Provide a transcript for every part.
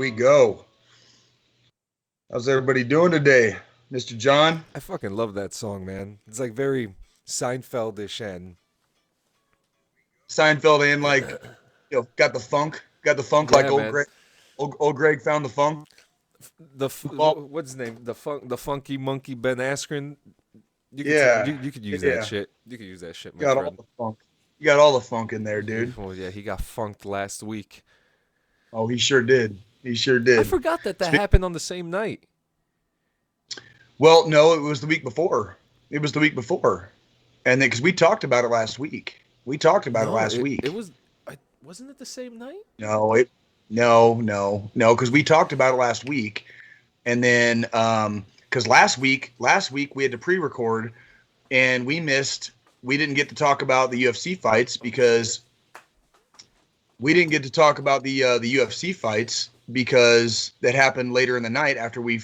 we go. How's everybody doing today, Mr. John? I fucking love that song, man. It's like very Seinfeldish and Seinfeld and got the funk like yeah, old man. Greg. Old Greg found the funk. Well, What's his name? The funky monkey Ben Askren. yeah, You could use that yeah. shit. You could use that shit, my Got all friend. the funk. You got all the funk in there, dude. Well, yeah, he got funked last week. Oh, he sure did. He sure I did. forgot that happened on the same night. Well, no, it was the week before. It was the week before, and then because we talked about it last week. We talked about it No, last it week. it was. Wasn't it the same night? No, because we talked about it last week, and then because last week we had to pre-record, and we didn't get to talk about the UFC fights because that happened later in the night after we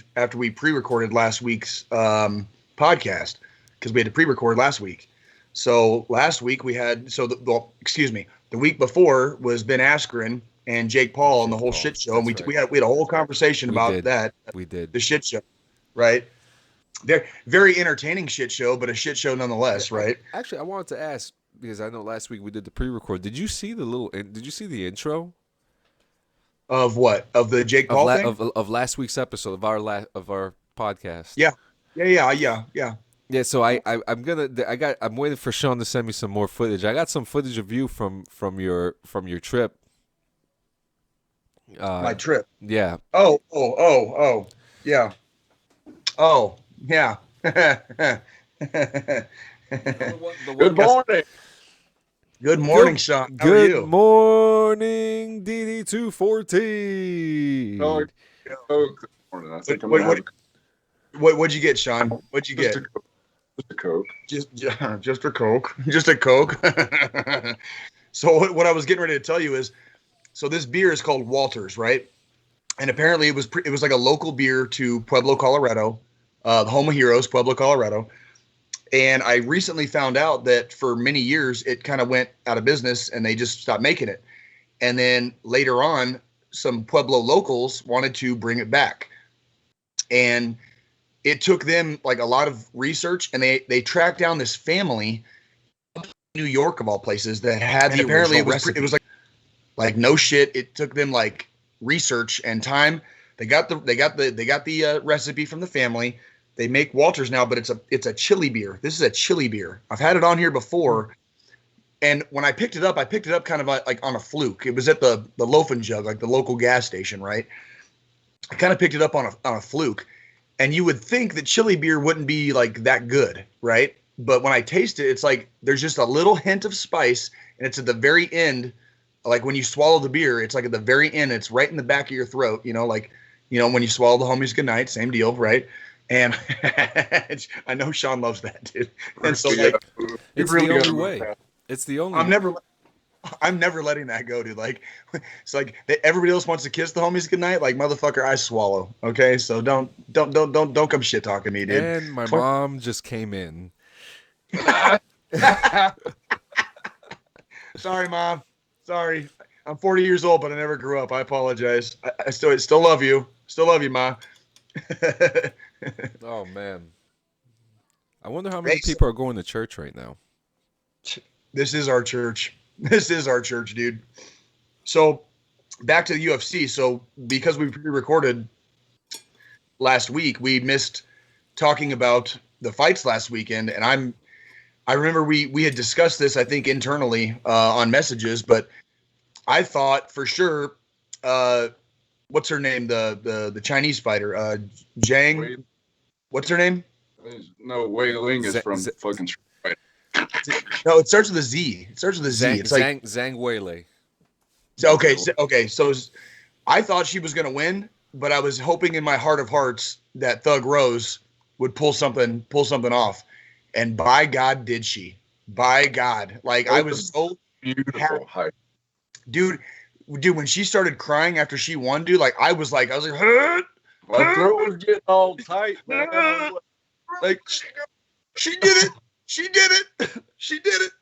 pre-recorded last week's podcast because we had to pre-record last week. So last week we had the week before was Ben Askren and Jake Paul and the whole shit show, and we had a whole conversation about that. We did. The shit show, right? They're very entertaining shit show, but a shit show nonetheless, right? Actually, I wanted to ask because I know last week we did the pre-record. Did you see the intro Of what? Of the Jake Paul thing? of last week's episode of our podcast? Yeah. Yeah, so I'm waiting for Sean to send me some more footage. I got some footage of you from your trip. My trip. Yeah. Oh. Yeah. Oh, yeah. Good morning. Good morning, Sean. How are Good you? morning, DD214. Oh, good morning. I think I'm gonna have What'd you get, Sean? What'd you get? just a Coke. Just a Coke. Just a Coke. So what I was getting ready to tell you is, so this beer is called Walters, right? And apparently it was like a local beer to Pueblo, Colorado, the home of heroes, Pueblo, Colorado. And I recently found out that for many years it kind of went out of business and they just stopped making it. And then later on, some Pueblo locals wanted to bring it back. And it took them like a lot of research, and they tracked down this family in New York of all places that had the apparently it was like no shit. It took them like research and time. They got the recipe from the family. They make Walters now, but it's a chili beer. This is a chili beer. I've had it on here before, and when I picked it up kind of like on a fluke. It was at the Loaf and Jug, like the local gas station, right? I kind of picked it up on a fluke. And you would think that chili beer wouldn't be like that good, right? But when I taste it, it's like there's just a little hint of spice, and it's at the very end. Like when you swallow the beer, it's like at the very end. It's right in the back of your throat, when you swallow the homies goodnight, same deal, right? And I know Sean loves that, dude. And so it's really the only way. It's the only. I'm never letting that go, dude. Like, it's like everybody else wants to kiss the homies goodnight. Like, motherfucker, I swallow. Okay, so don't come shit talking me, dude. And my mom just came in. Sorry, Mom. Sorry. I'm 40 years old, but I never grew up. I apologize. I still love you. Still love you, Ma. Oh man, I wonder how many people are going to church right now. This is our church. This is our church, dude. So back to the UFC. So because we pre-recorded last week, we missed talking about the fights last weekend. And I remember we had discussed this, I think, internally on messages, but I thought for sure, what's her name? The Chinese fighter, Zhang. What's her name? No, Wei Ling is from fucking Street Fighter. No, it starts with a Z. It's like Zhang Weili. Okay. So I thought she was gonna win, but I was hoping in my heart of hearts that Thug Rose would pull something off, and by God did she? By God, like I was so beautiful hype, dude. When she started crying after she won, dude, like I was like, my throat was getting all tight, man. Like she did it. She did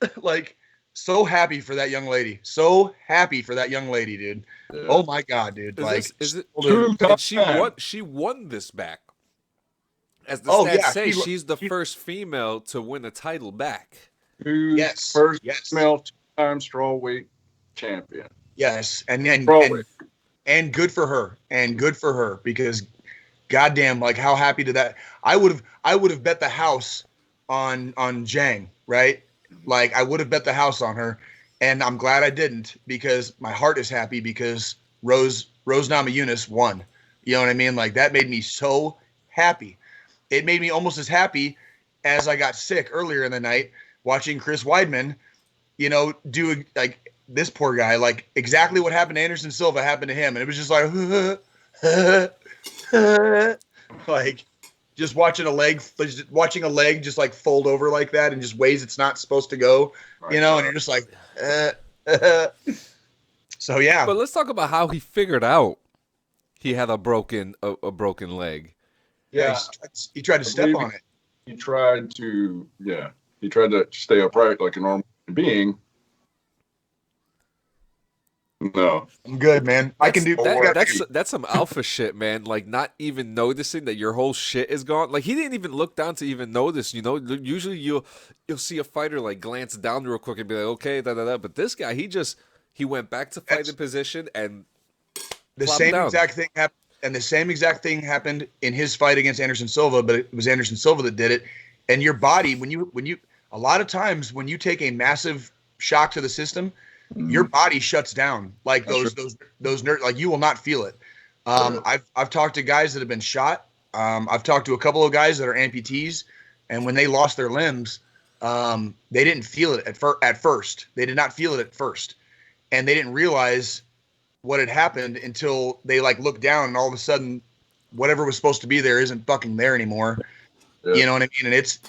it. Like so happy for that young lady. So happy for that young lady, dude. Yeah. Oh my God, dude. Is it? Two And she time. won this back. As the Oh, stats yeah, say, she's the first female to win a title back. Yes. First Yes. female two-time strawweight champion. Yes. Strawweight. And good for her. And good for her, because goddamn, like, how happy did that? I would have bet the house on Zhang, right? Like, I would have bet the house on her, and I'm glad I didn't, because my heart is happy because Rose Namajunas won. You know what I mean? Like, that made me so happy. It made me almost as happy as I got sick earlier in the night watching Chris Weidman, you know, do, like, this poor guy, like, exactly what happened to Anderson Silva happened to him, and it was just like like, just watching a leg just like fold over like that in just ways it's not supposed to go, you know, and you're just like, so yeah. But let's talk about how he figured out he had a broken leg. Yeah, he tried to step on it. He tried to stay upright like a normal being. No, I'm good, man. I can do that. That's some alpha shit, man. Like, not even noticing that your whole shit is gone. Like, he didn't even look down to even notice. You know, usually you'll see a fighter like glance down real quick and be like, okay, da da da. But this guy, he went back to fighting position, and the same exact thing happened. And the same exact thing happened in his fight against Anderson Silva, but it was Anderson Silva that did it. And your body, when you a lot of times when you take a massive shock to the system, your body shuts down. Like those nerves, like, you will not feel it. I've talked to guys that have been shot. I've talked to a couple of guys that are amputees, and when they lost their limbs, they didn't feel it at first. They did not feel it at first, and they didn't realize what had happened until they, like, looked down, and all of a sudden whatever was supposed to be there isn't fucking there anymore. Yeah. You know what I mean? And it's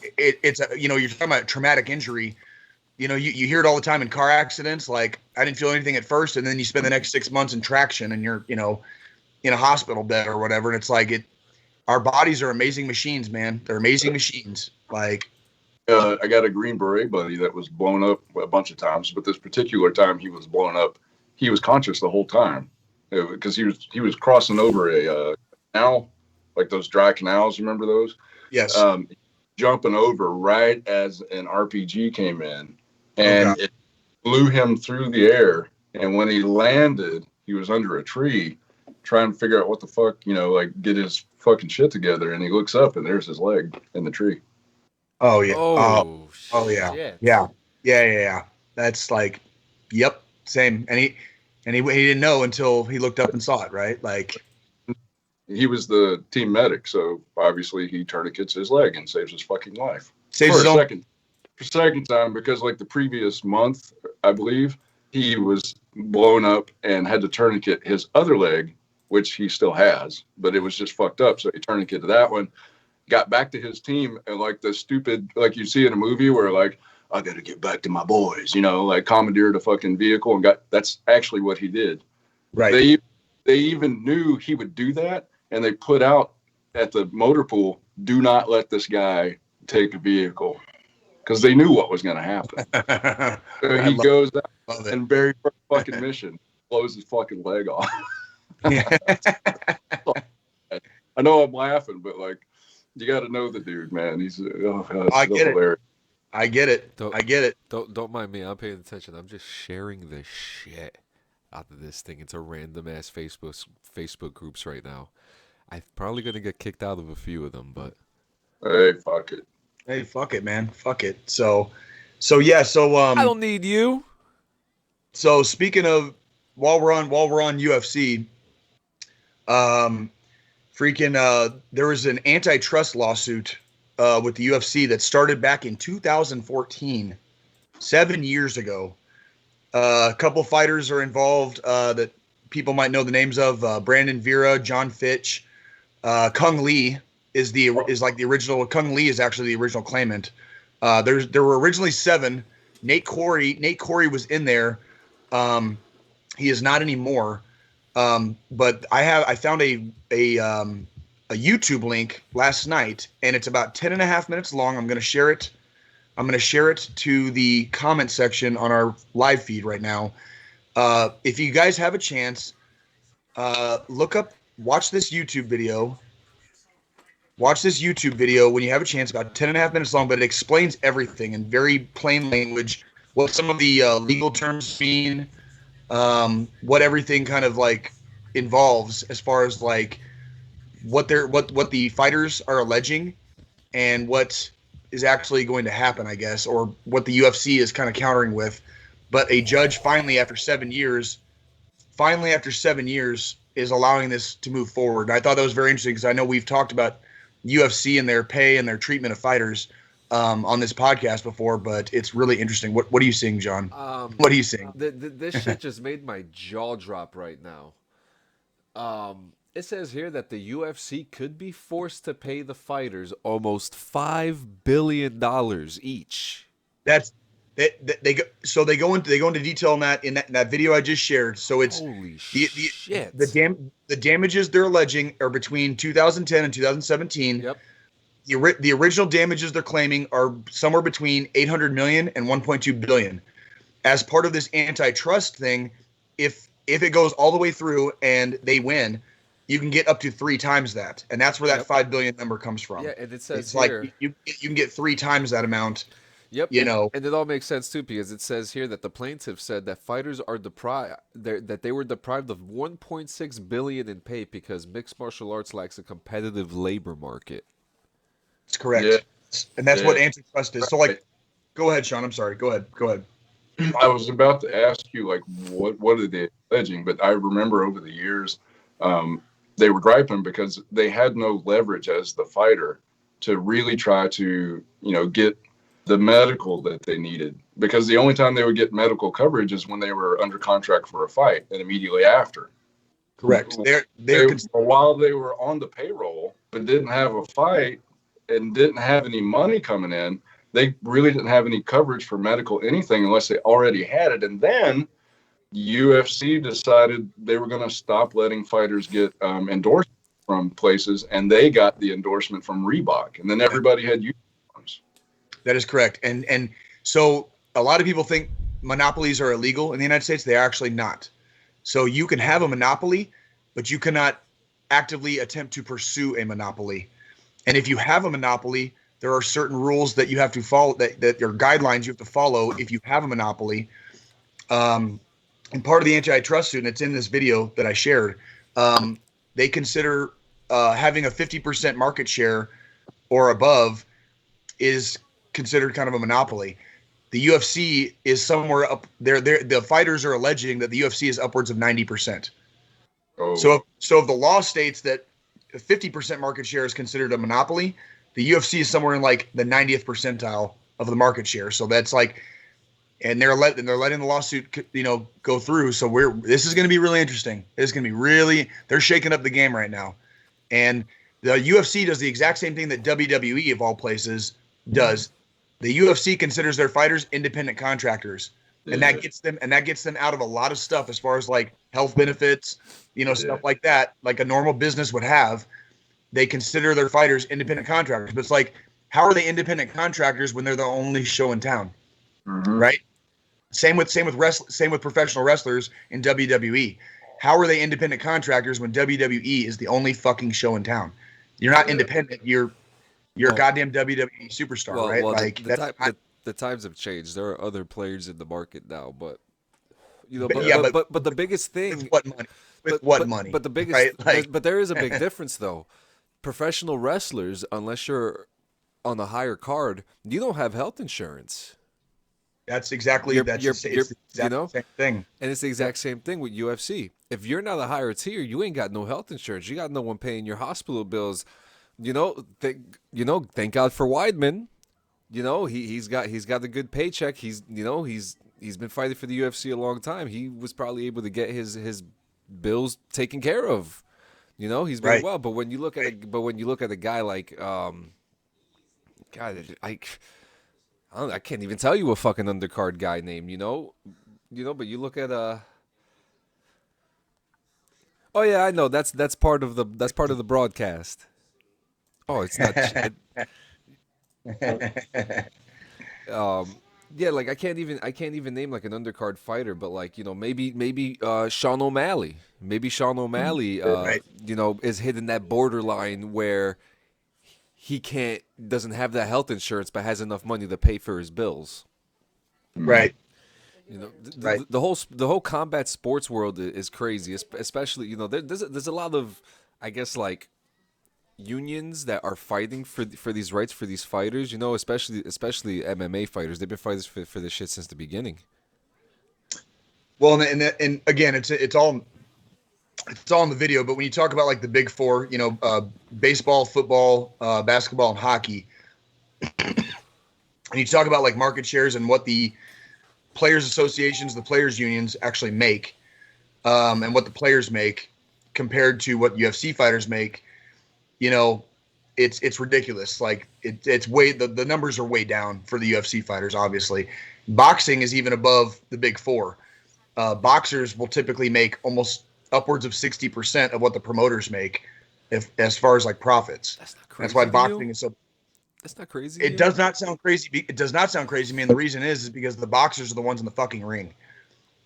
you know, you're talking about traumatic injury. You know, you hear it all the time in car accidents. Like, I didn't feel anything at first, and then you spend the next 6 months in traction, and you're, you know, in a hospital bed or whatever. And it's like, our bodies are amazing machines, man. They're amazing machines. Like, I got a Green Beret buddy that was blown up a bunch of times, but this particular time he was blown up, he was conscious the whole time, because he was crossing over a canal, like those dry canals. Remember those? Yes. Jumping over right as an RPG came in, and it blew him through the air. And when he landed, he was under a tree trying to figure out what the fuck, you know, like, get his fucking shit together. And he looks up, and there's his leg in the tree. Oh yeah. Oh yeah. Shit. Yeah. That's like, yep, same. And he didn't know until he looked up and saw it, right? Like, he was the team medic, so obviously he tourniquets his leg and saves his fucking life. Saves his own. For second time, because like the previous month, I believe, he was blown up and had to tourniquet his other leg, which he still has, but it was just fucked up. So he tourniqueted that one, got back to his team, and like the stupid, like you see in a movie where, like, I got to get back to my boys, you know, like commandeered a fucking vehicle and that's actually what he did. Right. They even knew he would do that, and they put out at the motor pool, do not let this guy take a vehicle, because they knew what was going to happen. So he goes out and very first fucking mission, blows his fucking leg off. I know I'm laughing, but like, you got to know the dude, man. He's hilarious. I get it. Don't mind me. I'm paying attention. I'm just sharing the shit out of this thing into random ass Facebook groups right now. I'm probably gonna get kicked out of a few of them, but hey, fuck it. Hey, fuck it, man. Fuck it. So yeah. So I don't need you. So speaking of, while we're on UFC, there was an antitrust lawsuit with the UFC that started back in 2014, 7 years ago. A couple fighters are involved that people might know the names of: Brandon Vera, John Fitch, Kung Lee is like the original. Kung Lee is actually the original claimant. There were originally 7. Nate Corey was in there. He is not anymore. But I found a YouTube link last night, and it's about 10.5 minutes long. I'm going to share it I'm going to share it to the comment section on our live feed right now. If you guys have a chance, watch this YouTube video. Watch this YouTube video when you have a chance, about 10.5 minutes long, but it explains everything in very plain language, what some of the legal terms mean, what everything kind of like involves as far as like what the fighters are alleging and what is actually going to happen, I guess, or what the UFC is kind of countering with. But a judge finally after 7 years is allowing this to move forward. And I thought that was very interesting because I know we've talked about UFC and their pay and their treatment of fighters on this podcast before, but it's really interesting. What are you seeing, John? What are you seeing? This shit just made my jaw drop right now. It says here that the UFC could be forced to pay the fighters almost $5 billion each. That's they go into detail on that in that video I just shared. So it's Holy shit. shit. The damages they're alleging are between 2010 and 2017. Yep. The original damages they're claiming are somewhere between 800 million and 1.2 billion. As part of this antitrust thing, if it goes all the way through and they win, you can get up to 3 times that, and that's where that 5 billion number comes from. Yeah, and it says it's here, like you can get 3 times that amount. Yep, you know, and it all makes sense too because it says here that the plaintiff said that fighters are that they were deprived of 1.6 billion in pay because mixed martial arts lacks a competitive labor market. That's correct, and that's what antitrust is. So, like, go ahead, Sean. I'm sorry. Go ahead. I was about to ask you, like, what are they alleging? But I remember over the years, they were griping because they had no leverage as the fighter to really try to, get the medical that they needed. Because the only time they would get medical coverage is when they were under contract for a fight and immediately after. Correct. While they were on the payroll, but didn't have a fight and didn't have any money coming in, they really didn't have any coverage for medical anything unless they already had it. And then UFC decided they were going to stop letting fighters get endorsements from places, and they got the endorsement from Reebok, and then everybody had uniforms. That is correct. And so a lot of people think monopolies are illegal in the United States. They are actually not. So you can have a monopoly, but you cannot actively attempt to pursue a monopoly. And if you have a monopoly, there are certain rules that you have to follow, that are guidelines you have to follow if you have a monopoly. And part of the antitrust suit, and it's in this video that I shared, they consider having a 50% market share or above is considered kind of a monopoly. The UFC is somewhere up there. The fighters are alleging that the UFC is upwards of 90%. Oh. So if the law states that 50% market share is considered a monopoly, the UFC is somewhere in like the 90th percentile of the market share. So that's like, and they're letting the lawsuit, go through. So this is going to be really interesting. It's going to be they're shaking up the game right now. And the UFC does the exact same thing that WWE of all places does. The UFC considers their fighters independent contractors. And that gets them out of a lot of stuff as far as like health benefits, stuff like that, like a normal business would have. They consider their fighters independent contractors. But it's like, how are they independent contractors when they're the only show in town? Mm-hmm. Right? Same with professional wrestlers in WWE. How are they independent contractors when WWE is the only fucking show in town? You're not independent. You're a goddamn WWE superstar, right? Well, the times have changed. There are other players in the market now, but the biggest thing. With what money? But the biggest, right? But there is a big difference though. Professional wrestlers, unless you're on the higher card, you don't have health insurance. That's exactly the same thing. And it's the exact same thing with UFC. If you're not a higher tier, you ain't got no health insurance. You got no one paying your hospital bills. Thank God for Weidman. He's got a good paycheck. He's been fighting for the UFC a long time. He was probably able to get his bills taken care of. He's been well. But when you look at a guy like I can't even tell you a fucking undercard guy name, but you look at oh yeah, I know that's part of the broadcast. Oh, it's not. Yeah, like I can't even name like an undercard fighter, but like maybe Sean O'Malley, Right. is hitting that borderline where he doesn't have that health insurance, but has enough money to pay for his bills. Right. Right. The whole combat sports world is crazy, especially there's a lot of, I guess, like unions that are fighting for these rights for these fighters, especially MMA fighters. They've been fighters for this shit since the beginning. Well, and again, it's all in the video. But when you talk about like the big four, baseball, football, basketball, and hockey, and you talk about like market shares and what the players associations, the players unions actually make, and what the players make compared to what UFC fighters make, it's ridiculous. Like it's way the numbers are way down for the UFC fighters. Obviously, boxing is even above the big four. Boxers will typically make almost upwards of 60% of what the promoters make, as far as like profits. That's not crazy. That's why boxing is so. That's not crazy. It does not sound crazy. It does not sound crazy to me. And the reason is because the boxers are the ones in the fucking ring.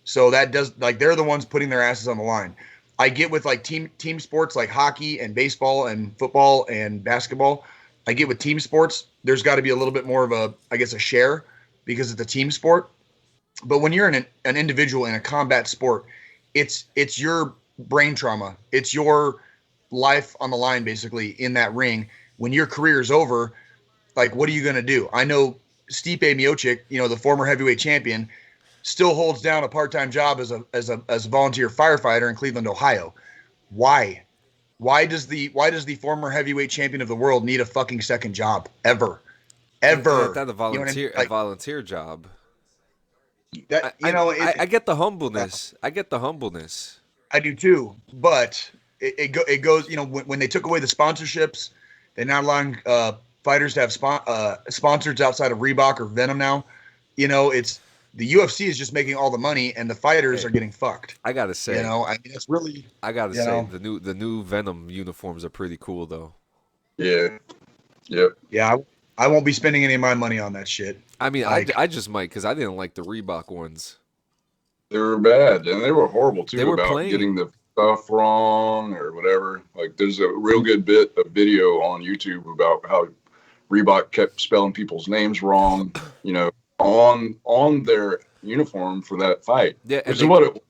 So that does, like, they're the ones putting their asses on the line. I get with like team sports like hockey and baseball and football and basketball. I get with team sports, there's got to be a little bit more of a share because it's a team sport. But when you're an individual in a combat sport, it's your brain trauma. It's your life on the line, basically, in that ring. When your career is over, like, what are you going to do? I know Stipe Miocic, the former heavyweight champion, still holds down a part-time job as a volunteer firefighter in Cleveland, Ohio. Why? Why does the former heavyweight champion of the world need a fucking second job ever? That's a volunteer You know what I mean? a volunteer job. That I get the humbleness. I get the humbleness. I do too, but it goes. When they took away the sponsorships, they're not allowing fighters to have sponsors outside of Reebok or Venom now. It's the UFC is just making all the money, and the fighters are getting fucked. I gotta say, it's really. I gotta say, the new Venom uniforms are pretty cool, though. Yeah. Yep. Yeah, I won't be spending any of my money on that shit. I mean, I just might, because I didn't like the Reebok ones. They were bad, and they were horrible too. They were about plain. Getting the stuff wrong or whatever. Like, there's a real good bit of video on YouTube about how Reebok kept spelling people's names wrong, on their uniform for that fight. Yeah, and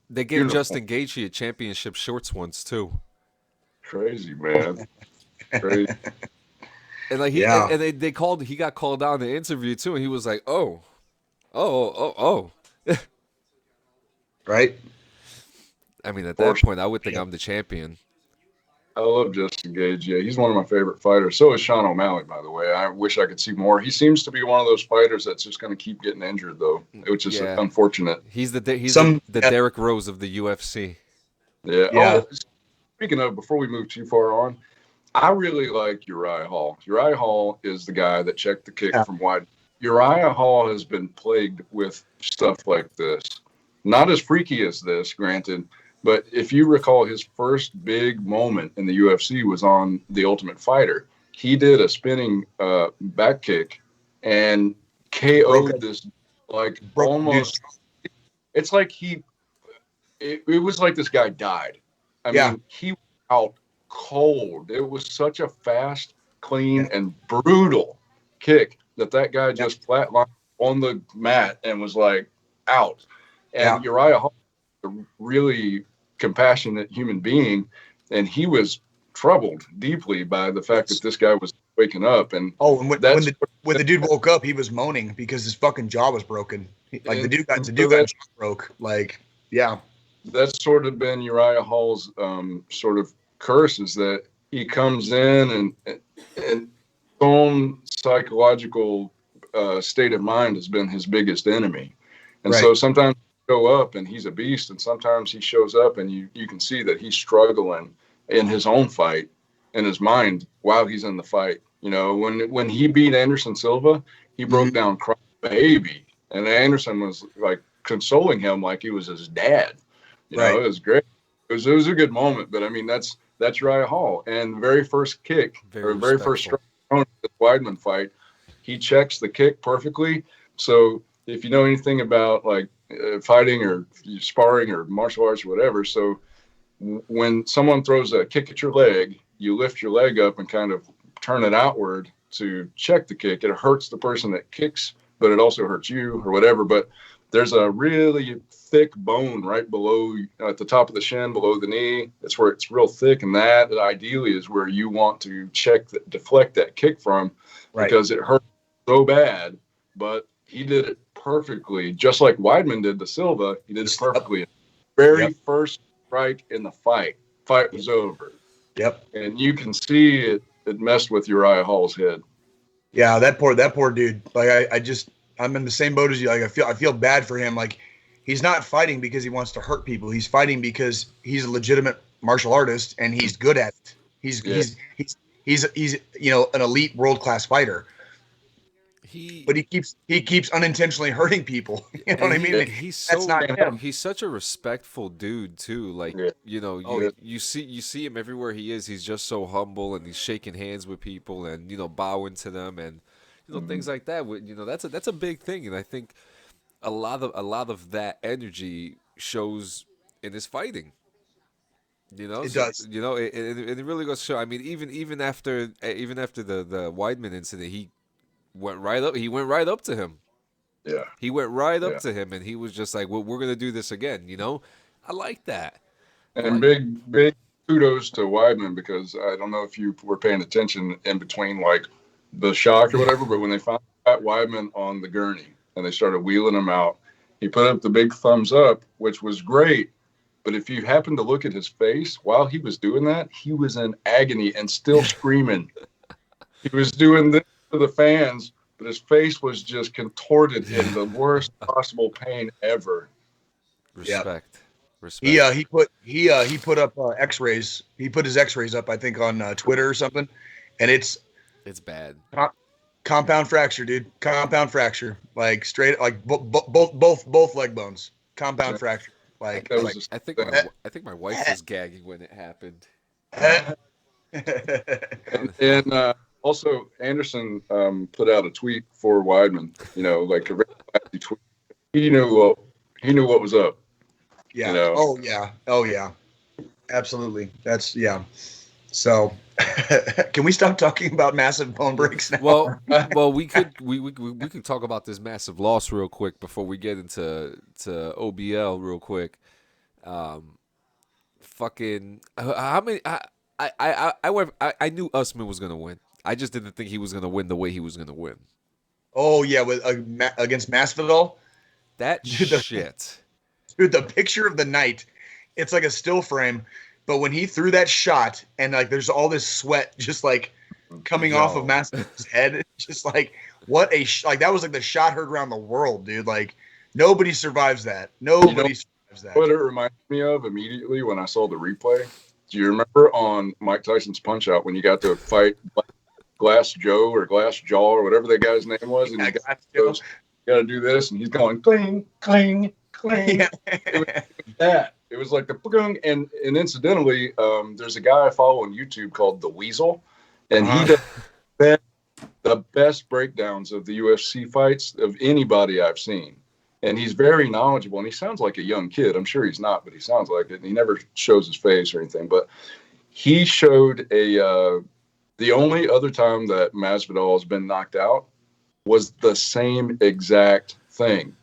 they gave uniform. Justin Gaethje a championship shorts once too. Crazy, man. Crazy. And like he got called out in the interview too, and he was like, oh. Right. I mean, at that point, I would think I'm the champion. I love Justin Gage. Yeah, he's one of my favorite fighters. So is Sean O'Malley, by the way. I wish I could see more. He seems to be one of those fighters that's just going to keep getting injured, though, which is unfortunate. He's the Derrick Rose of the UFC. Yeah. Yeah. Oh, speaking of, before we move too far on, I really like Uriah Hall. Uriah Hall is the guy that checked the kick from wide. Uriah Hall has been plagued with stuff like this. Not as freaky as this, granted, but if you recall, his first big moment in the UFC was on The Ultimate Fighter. He did a spinning back kick and KO'd this, like, almost. It's like it was like this guy died. I mean, he was out cold. It was such a fast, clean, and brutal kick that guy just flatlined on the mat and was like out. And Uriah Hall was a really compassionate human being, and he was troubled deeply by the fact that this guy was waking up. And when the dude woke up, he was moaning because his fucking jaw was broken. The dude got jaw broke. Like, yeah. That's sort of been Uriah Hall's sort of curse, is that he comes in and his own psychological state of mind has been his biggest enemy. And so sometimes go up and he's a beast, and sometimes he shows up and you can see that he's struggling in his own fight, in his mind, while he's in the fight. When he beat Anderson Silva, he broke down crying baby, and Anderson was like consoling him like he was his dad. It was great. It was a good moment. But I mean, that's Uriah Hall. And the very first kick, very first strike, the Weidman fight, he checks the kick perfectly. So if you know anything about like fighting or sparring or martial arts or whatever, so when someone throws a kick at your leg, you lift your leg up and kind of turn it outward to check the kick. It hurts the person that kicks, but it also hurts you or whatever. But there's a really thick bone right below at the top of the shin, below the knee. That's where it's real thick, and that ideally is where you want to deflect that kick from, because it hurts so bad. But he did it perfectly, just like Weidman did to Silva. He did it perfectly. Very first strike in the fight. Fight was over. Yep. And you can see it messed with Uriah Hall's head. Yeah, that poor dude. Like I'm in the same boat as you. Like I feel bad for him. Like he's not fighting because he wants to hurt people. He's fighting because he's a legitimate martial artist and he's good at it. He's an elite world-class fighter. But he keeps unintentionally hurting people. You know what I mean? He's such a respectful dude too. Like you see him everywhere he is. He's just so humble, and he's shaking hands with people and bowing to them and things like that. That's a big thing, and I think a lot of that energy shows in his fighting. It does. It really goes to show. I mean, even after the Weidman incident, he went right up. He went right up to him. Yeah. He went right up to him, and he was just like, "Well, we're gonna do this again." I like that. And big kudos to Weidman, because I don't know if you were paying attention in between like the shock or whatever, but when they found out Weidman on the gurney and they started wheeling him out, he put up the big thumbs up, which was great. But if you happen to look at his face while he was doing that, he was in agony and still screaming. He was doing this to the fans, but his face was just contorted in the worst possible pain ever. Respect. He put up X-rays. He put his X-rays up, I think, on Twitter or something, and it's bad. Compound fracture, dude. Compound fracture, like straight, like both leg bones. Compound fracture. Like I think my wife was gagging when it happened. and also, Anderson put out a tweet for Weidman. Like a really tweet. He knew what was up. Yeah. Oh yeah. Absolutely. That's So, can we stop talking about massive bone breaks now? Well, we could talk about this massive loss real quick before we get into OBL real quick. Fucking how many? I knew Usman was gonna win. I just didn't think he was gonna win the way he was gonna win. Oh yeah, against Masvidal. That shit. Dude, the picture of the night, it's like a still frame. But when he threw that shot and like there's all this sweat just like coming off of Masvidal's head, just like what like that was like the shot heard around the world, dude. Like nobody survives that. Nobody survives that. What it reminds me of immediately when I saw the replay. Do you remember on Mike Tyson's Punch Out when you got to fight Glass Joe or Glass Jaw or whatever that guy's name was, and he goes, "You got to do this," and he's going cling, cling, cling. It was like the boom, and incidentally, there's a guy I follow on YouTube called The Weasel, and he does the best breakdowns of the UFC fights of anybody I've seen. And he's very knowledgeable, and he sounds like a young kid. I'm sure he's not, but he sounds like it. And he never shows his face or anything. But he showed the only other time that Masvidal has been knocked out was the same exact thing.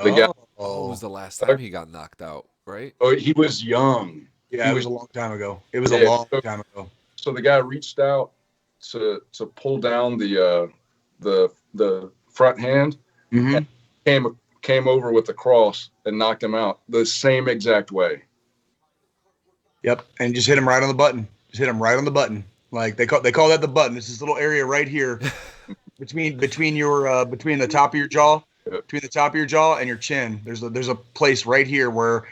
The guy. What was the last time he got knocked out? Right? Oh, he was young. Yeah, it was a long time ago. It was a long time ago. So the guy reached out to pull down the front hand, and came over with the cross and knocked him out the same exact way. Yep, and just hit him right on the button. Just hit him right on the button. Like they call that the button. It's this little area right here between the top of your jaw, between the top of your jaw and your chin. There's a place right here where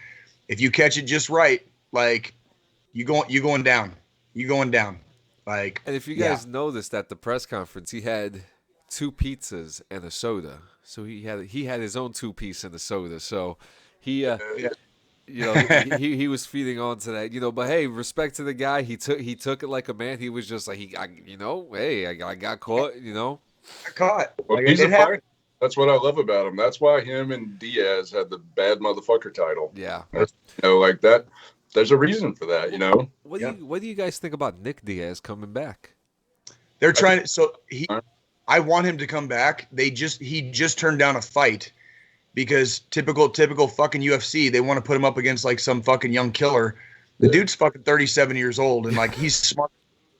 if you catch it just right, like you going down. Like, and if you guys noticed at the press conference, he had 2 pizzas and a soda. So he had his own 2-piece and a soda. So he he was feeding on to that, but hey, respect to the guy. He took it like a man. He was just like, I got caught, Got caught. Well, like, he's a fighter. That's what I love about him. That's why him and Diaz had the bad motherfucker title. Yeah. Like that. There's a reason for that, What do you guys think about Nick Diaz coming back? They're trying to. So I want him to come back. He just turned down a fight because typical fucking UFC. They want to put him up against like some fucking young killer. The dude's fucking 37 years old and like he's smart.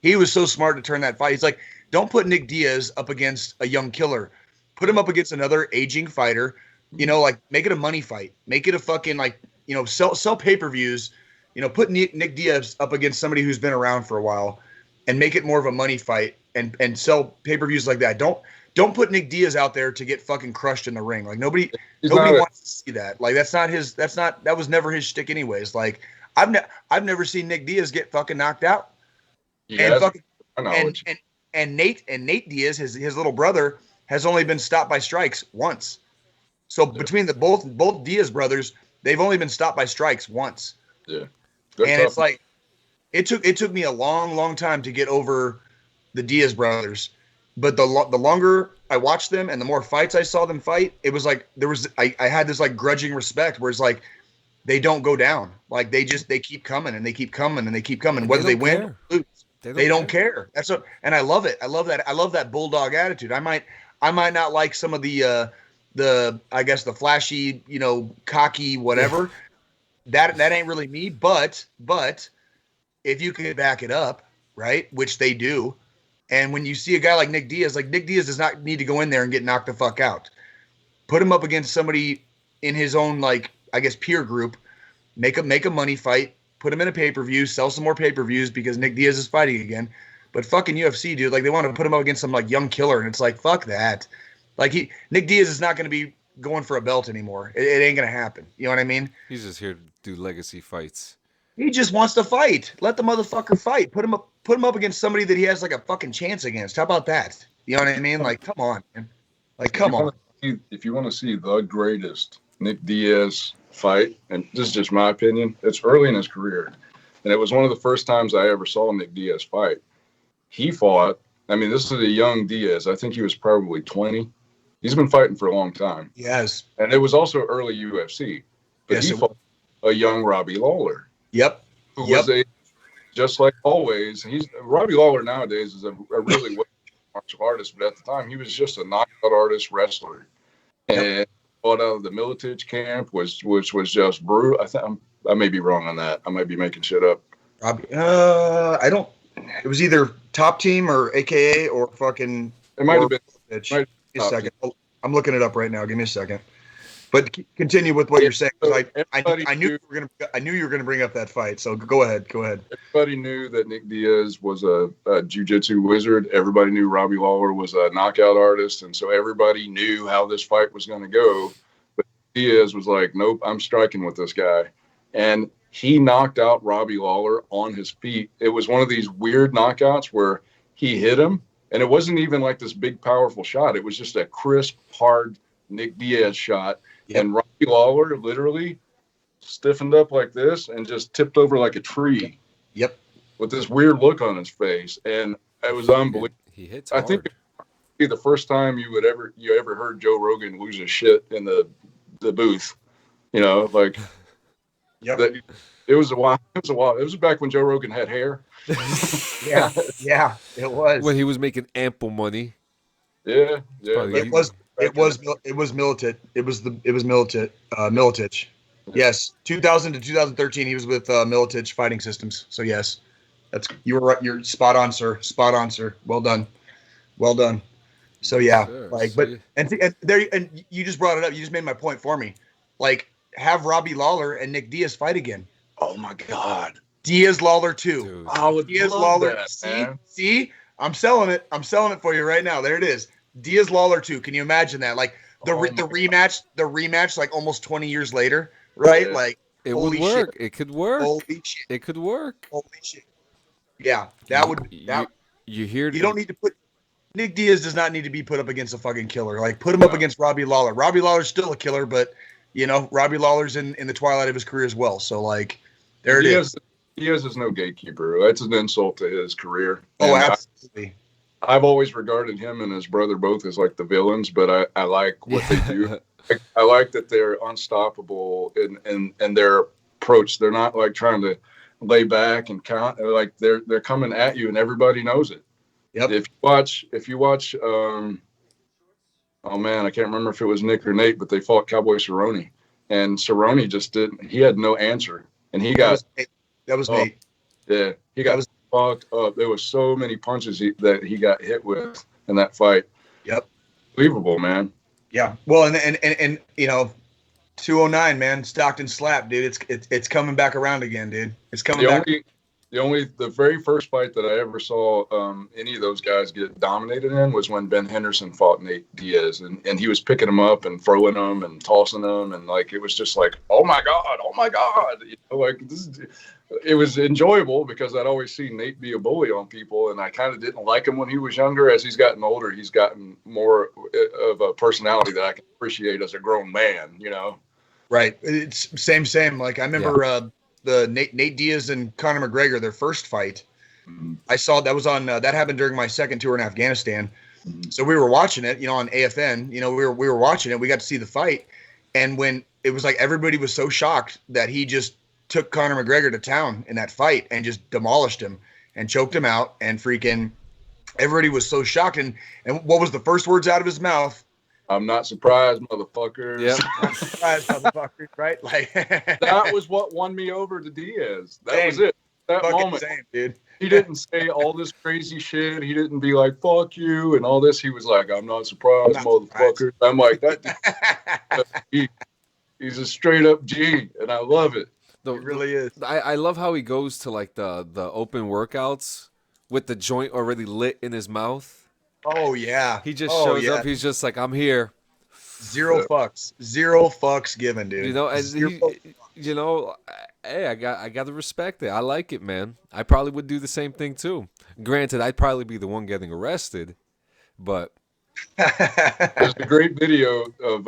He was so smart to turn that fight. He's like, don't put Nick Diaz up against a young killer. Put him up against another aging fighter. Like make it a money fight. Make it a fucking like sell pay-per-views. Put Nick Diaz up against somebody who's been around for a while, and make it more of a money fight and sell pay-per-views like that. Don't put Nick Diaz out there to get fucking crushed in the ring. Like nobody wants to see that. Like that was never his shtick anyways. Like I've never seen Nick Diaz get fucking knocked out. Yeah, and Nate Diaz, his little brother, has only been stopped by strikes once. So between both Diaz brothers, they've only been stopped by strikes once. Yeah. And it's like it took me a long time to get over the Diaz brothers, but the longer I watched them and the more fights I saw them fight, it was like I had this like grudging respect where it's like they don't go down, like they keep coming and they keep coming and they keep coming, whether they win or lose, they don't care. And I love it. I love that bulldog attitude. I might not like some of the I guess the flashy, cocky whatever. That ain't really me, but if you can back it up, right, which they do, and when you see a guy like Nick Diaz does not need to go in there and get knocked the fuck out. Put him up against somebody in his own, like, I guess, peer group, make a money fight, put him in a pay-per-view, sell some more pay-per-views because Nick Diaz is fighting again. But fucking UFC, dude, like they want to put him up against some like young killer, and it's like, fuck that. Like Nick Diaz is not going to be going for a belt anymore. It ain't going to happen. You know what I mean? He's just here to do legacy fights. He just wants to fight. Let the motherfucker fight. Put him up against somebody that he has like a fucking chance against. How about that? You know what I mean? Like, come on, man. Like, come on. If you want to see the greatest Nick Diaz fight, and this is just my opinion, it's early in his career. And it was one of the first times I ever saw Nick Diaz fight. He fought, this is a young Diaz. I think he was probably 20. He's been fighting for a long time. Yes. And it was also early UFC. But he fought a young Robbie Lawler. Yep. Who was just like always. Robbie Lawler nowadays is a really martial artist, but at the time he was just a knockout artist wrestler. And fought out of the Militich camp, which was just brutal. I may be wrong on that. I might be making shit up. Robbie, I don't. It was either Top Team or AKA or fucking. It might have been. Give me a second. I'm looking it up right now. Give me a second. But continue with what you're saying. I knew you were gonna bring up that fight. So go ahead. Everybody knew that Nick Diaz was a jiu-jitsu wizard. Everybody knew Robbie Lawler was a knockout artist, and so everybody knew how this fight was going to go. But Diaz was like, "Nope, I'm striking with this guy," and he knocked out Robbie Lawler on his feet. It was one of these weird knockouts where he hit him, and it wasn't even like this big, powerful shot. It was just a crisp, hard Nick Diaz shot. Yep. And Robbie Lawler literally stiffened up like this and just tipped over like a tree. Yep. With this weird look on his face. And it was unbelievable. He hits hard. I think it would be the first time you ever heard Joe Rogan lose his shit in the booth. Like that, it was a while. It was back when Joe Rogan had hair. Yeah, it was. When he was making ample money. Yeah. It was Militich. It was Militich. Yes, 2000 to 2013, he was with Militich Fighting Systems. So yes, you were right. You're spot on, sir. Spot on, sir. Well done. So yeah, and you just brought it up. You just made my point for me. Like, have Robbie Lawler and Nick Diaz fight again. Oh my God. Diaz Lawler 2. Dude. I would Diaz love Lawler. that, See, I'm selling it. I'm selling it for you right now. There it is. Diaz Lawler 2. Can you imagine that? Like the rematch, like almost 20 years later, right? Yeah. Like it would work. Shit. It could work. Holy shit. It could work. Holy shit. Yeah, that would. You don't need to put. Nick Diaz does not need to be put up against a fucking killer. Like, put him up against Robbie Lawler. Robbie Lawler's still a killer, but Robbie Lawler's in the twilight of his career as well. So like, there it is. Diaz is no gatekeeper. That's an insult to his career. Oh, absolutely. I've always regarded him and his brother both as like the villains, but I like what they do. I like that they're unstoppable in their approach. They're not like trying to lay back and count. Like they're coming at you, and everybody knows it. Yep. If you watch, oh man, I can't remember if it was Nick or Nate, but they fought Cowboy Cerrone, and Cerrone just didn't. He had no answer, and he got that was Nate. Yeah, he got fucked up. There was so many punches that he got hit with in that fight. Yep. Unbelievable, man. Yeah. Well, and you know, 209, man, Stockton slap, dude. It's coming back around again, dude. It's coming back. The very first fight that I ever saw any of those guys get dominated in was when Ben Henderson fought Nate Diaz, and he was picking them up and throwing them and tossing them, and like it was just like, oh my god, you know, like it was enjoyable because I'd always seen Nate be a bully on people, and I kind of didn't like him when he was younger. As he's gotten older, he's gotten more of a personality that I can appreciate as a grown man, you know. Right. It's same. Like I remember the Nate Diaz and Conor McGregor, their first fight. Mm-hmm. I saw that was on that happened during my second tour in Afghanistan. Mm-hmm. So we were watching it, you know, on AFN. You know, we were watching it. We got to see the fight, and when it was like everybody was so shocked that he just took Conor McGregor to town in that fight and just demolished him and choked him out, and freaking everybody was so shocked. And what was the first words out of his mouth? I'm not surprised, motherfuckers. Yeah, not surprised, motherfuckers. Right? Like that was what won me over to Diaz. That was it. That moment, dude. He didn't say all this crazy shit. He didn't be like "fuck you" and all this. He was like, "I'm not surprised, motherfuckers." I'm like that. He's a straight up G, and I love it. It really is. I love how he goes to like the open workouts with the joint already lit in his mouth. Oh yeah. He just shows up. He's just like, I'm here. Zero fucks given, dude. You know, and hey, I got to respect it. I like it, man. I probably would do the same thing too. Granted, I'd probably be the one getting arrested, but there's a great video of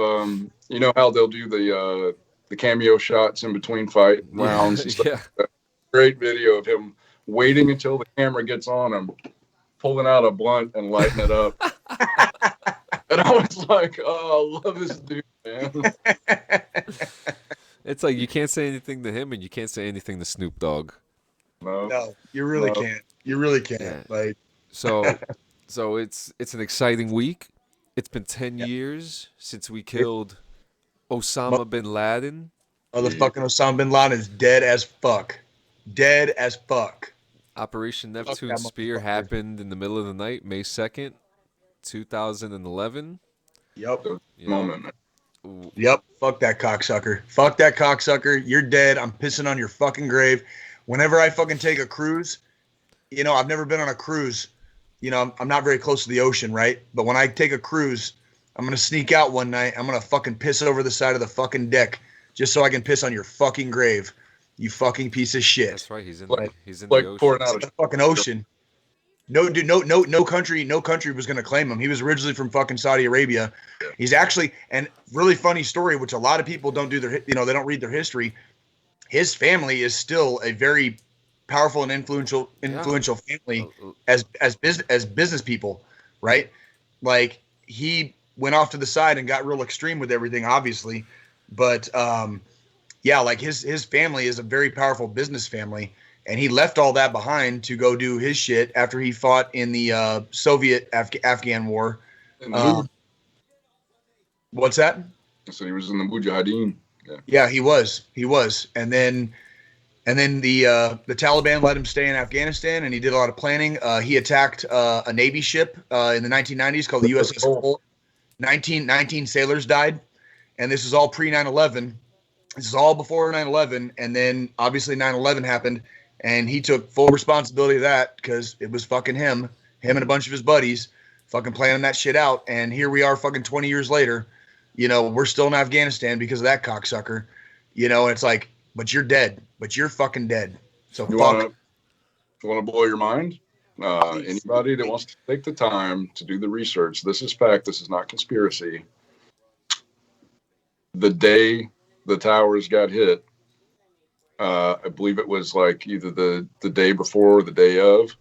you know how they'll do the cameo shots in between fight rounds and stuff. Yeah. Great video of him waiting until the camera gets on him, pulling out a blunt and lighting it up. And I was like, oh, I love this dude, man. It's like you can't say anything to him and you can't say anything to Snoop Dogg. No, you really can't. You really can't. Yeah. Like so it's an exciting week. It's been 10 years since we killed Osama bin Laden. Motherfucking Osama bin Laden is dead as fuck. Dead as fuck. Operation Neptune Spear happened in the middle of the night, May 2nd, 2011. Yep. Moment. Yep. Fuck that cocksucker. Fuck that cocksucker. You're dead. I'm pissing on your fucking grave. Whenever I fucking take a cruise, you know, I've never been on a cruise. You know, I'm not very close to the ocean, right? But when I take a cruise, I'm going to sneak out one night. I'm going to fucking piss over the side of the fucking deck just so I can piss on your fucking grave. You fucking piece of shit. That's right. He's in the ocean. Pouring out the fucking ocean. No, dude, no country was going to claim him. He was originally from fucking Saudi Arabia. He's actually, and really funny story, which a lot of people don't do they don't read their history. His family is still a very powerful and influential family as business people, right? Like he went off to the side and got real extreme with everything, obviously, but yeah, like his family is a very powerful business family, and he left all that behind to go do his shit after he fought in the Soviet Afghan war. What's that? So he was in the Mujahideen. Yeah, he was, and then the Taliban let him stay in Afghanistan, and he did a lot of planning. He attacked a Navy ship in the 1990s called the USS Cole. 19 sailors died, and this is all pre 9/11. This is all before 9/11, and then obviously 9/11 happened, and he took full responsibility of that because it was fucking him and a bunch of his buddies fucking planning that shit out. And here we are fucking 20 years later, you know, we're still in Afghanistan because of that cocksucker. You know, it's like, but you're dead. But you're fucking dead. So you want to blow your mind? Anybody that wants to take the time to do the research, this is fact. This is not conspiracy. The day the towers got hit, I believe it was like either the day before or the day of,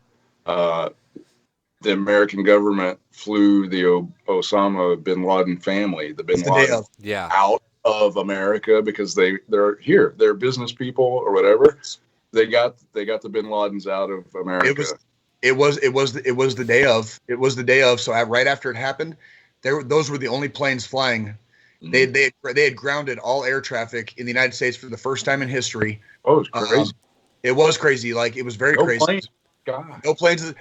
the American government flew the Osama bin Laden family, the bin It's the day Laden, of. Yeah. out of America because they're here. They're business people or whatever. They got the bin Ladens out of America. It was the day of. It was the day of. So right after it happened, those were the only planes flying. Mhm. They had grounded all air traffic in the United States for the first time in history. Oh, it's crazy. It was crazy. Like, it was very No crazy. plane. God. No planes.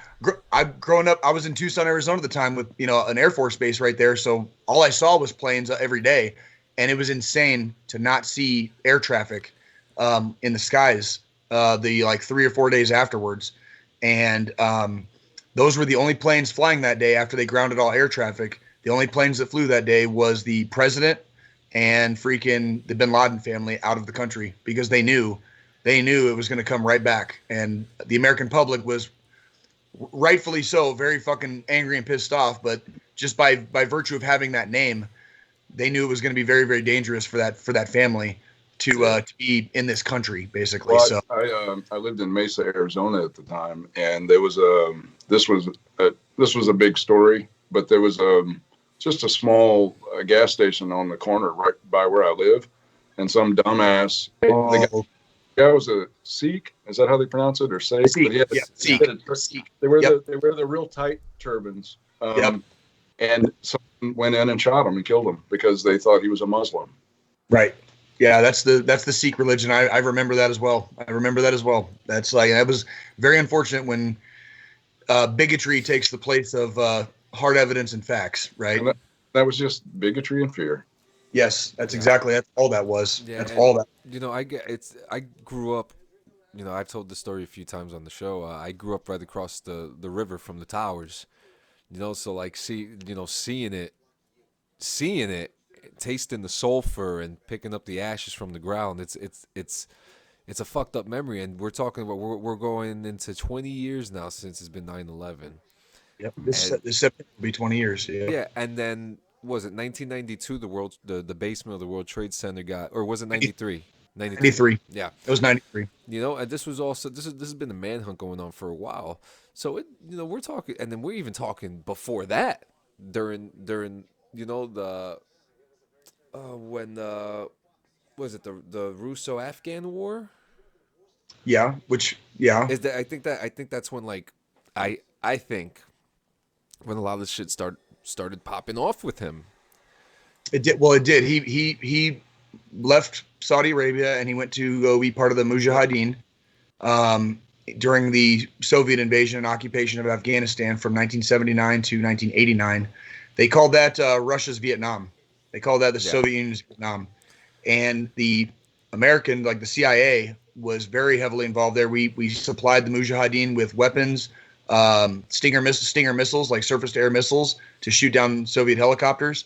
Growing up, I was in Tucson, Arizona at the time with, an Air Force base right there. So all I saw was planes every day, and it was insane to not see air traffic in the skies the like 3 or 4 days afterwards. And those were the only planes flying that day after they grounded all air traffic. The only planes that flew that day was the president and freaking the bin Laden family out of the country because they knew it was going to come right back. And the American public was rightfully so very fucking angry and pissed off. But just by virtue of having that name, they knew it was going to be very, very dangerous for that family to be in this country, basically. Well, So I lived in Mesa, Arizona at the time, and there was this was a big story, but there was just a small gas station on the corner right by where I live, and some dumbass. The guy was a Sikh. Is that how they pronounce it, or Sikh? Sikh, yeah, Sikh. They wear Yep. the real tight turbans. Yep. And someone went in and shot him and killed him because they thought he was a Muslim. Right. Yeah, that's the Sikh religion. I remember that as well. That's like, that was very unfortunate when bigotry takes the place of hard evidence and facts, right? And that was just bigotry and fear. Yes, that's all that was. Yeah, That's all that. I grew up, I've told the story a few times on the show. I grew up right across the river from the towers, so like seeing it, tasting the sulfur and picking up the ashes from the ground. It's a fucked up memory, and we're talking about we're going into 20 years now since it's been 9/11. Yep. This September will be 20 years. Yeah. Yeah, and then was it 1992 the basement of the World Trade Center got, or was it 93? 93. Yeah. It was 93. And this was also this has been a manhunt going on for a while. So we're talking, and then we're even talking before that during the when was it the Russo-Afghan War? Yeah. Is that I think that's when, like, I think when a lot of this shit started popping off with him. It did. Well, it did. He left Saudi Arabia and he went to go be part of the Mujahideen during the Soviet invasion and occupation of Afghanistan from 1979 to 1989. They called that Russia's Vietnam. They called that the Soviet Union's Vietnam. And the American, like the CIA, was very heavily involved there. We supplied the Mujahideen with weapons, Stinger missiles, like surface-to-air missiles, to shoot down Soviet helicopters.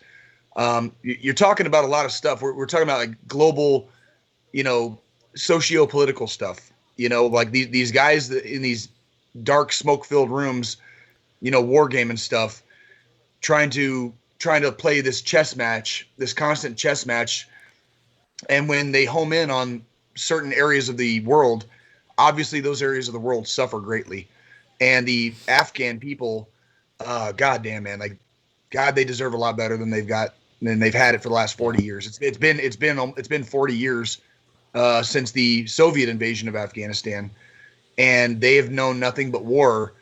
You're talking about a lot of stuff. We're talking about like global, socio-political stuff. Like these guys in these dark, smoke-filled rooms, war game and stuff, trying to play this constant chess match. And when they home in on certain areas of the world, obviously those areas of the world suffer greatly. And the Afghan people, goddamn, man, like, God, they deserve a lot better than they've had it for the last 40 years. It's been 40 years since the Soviet invasion of Afghanistan, and they have known nothing but war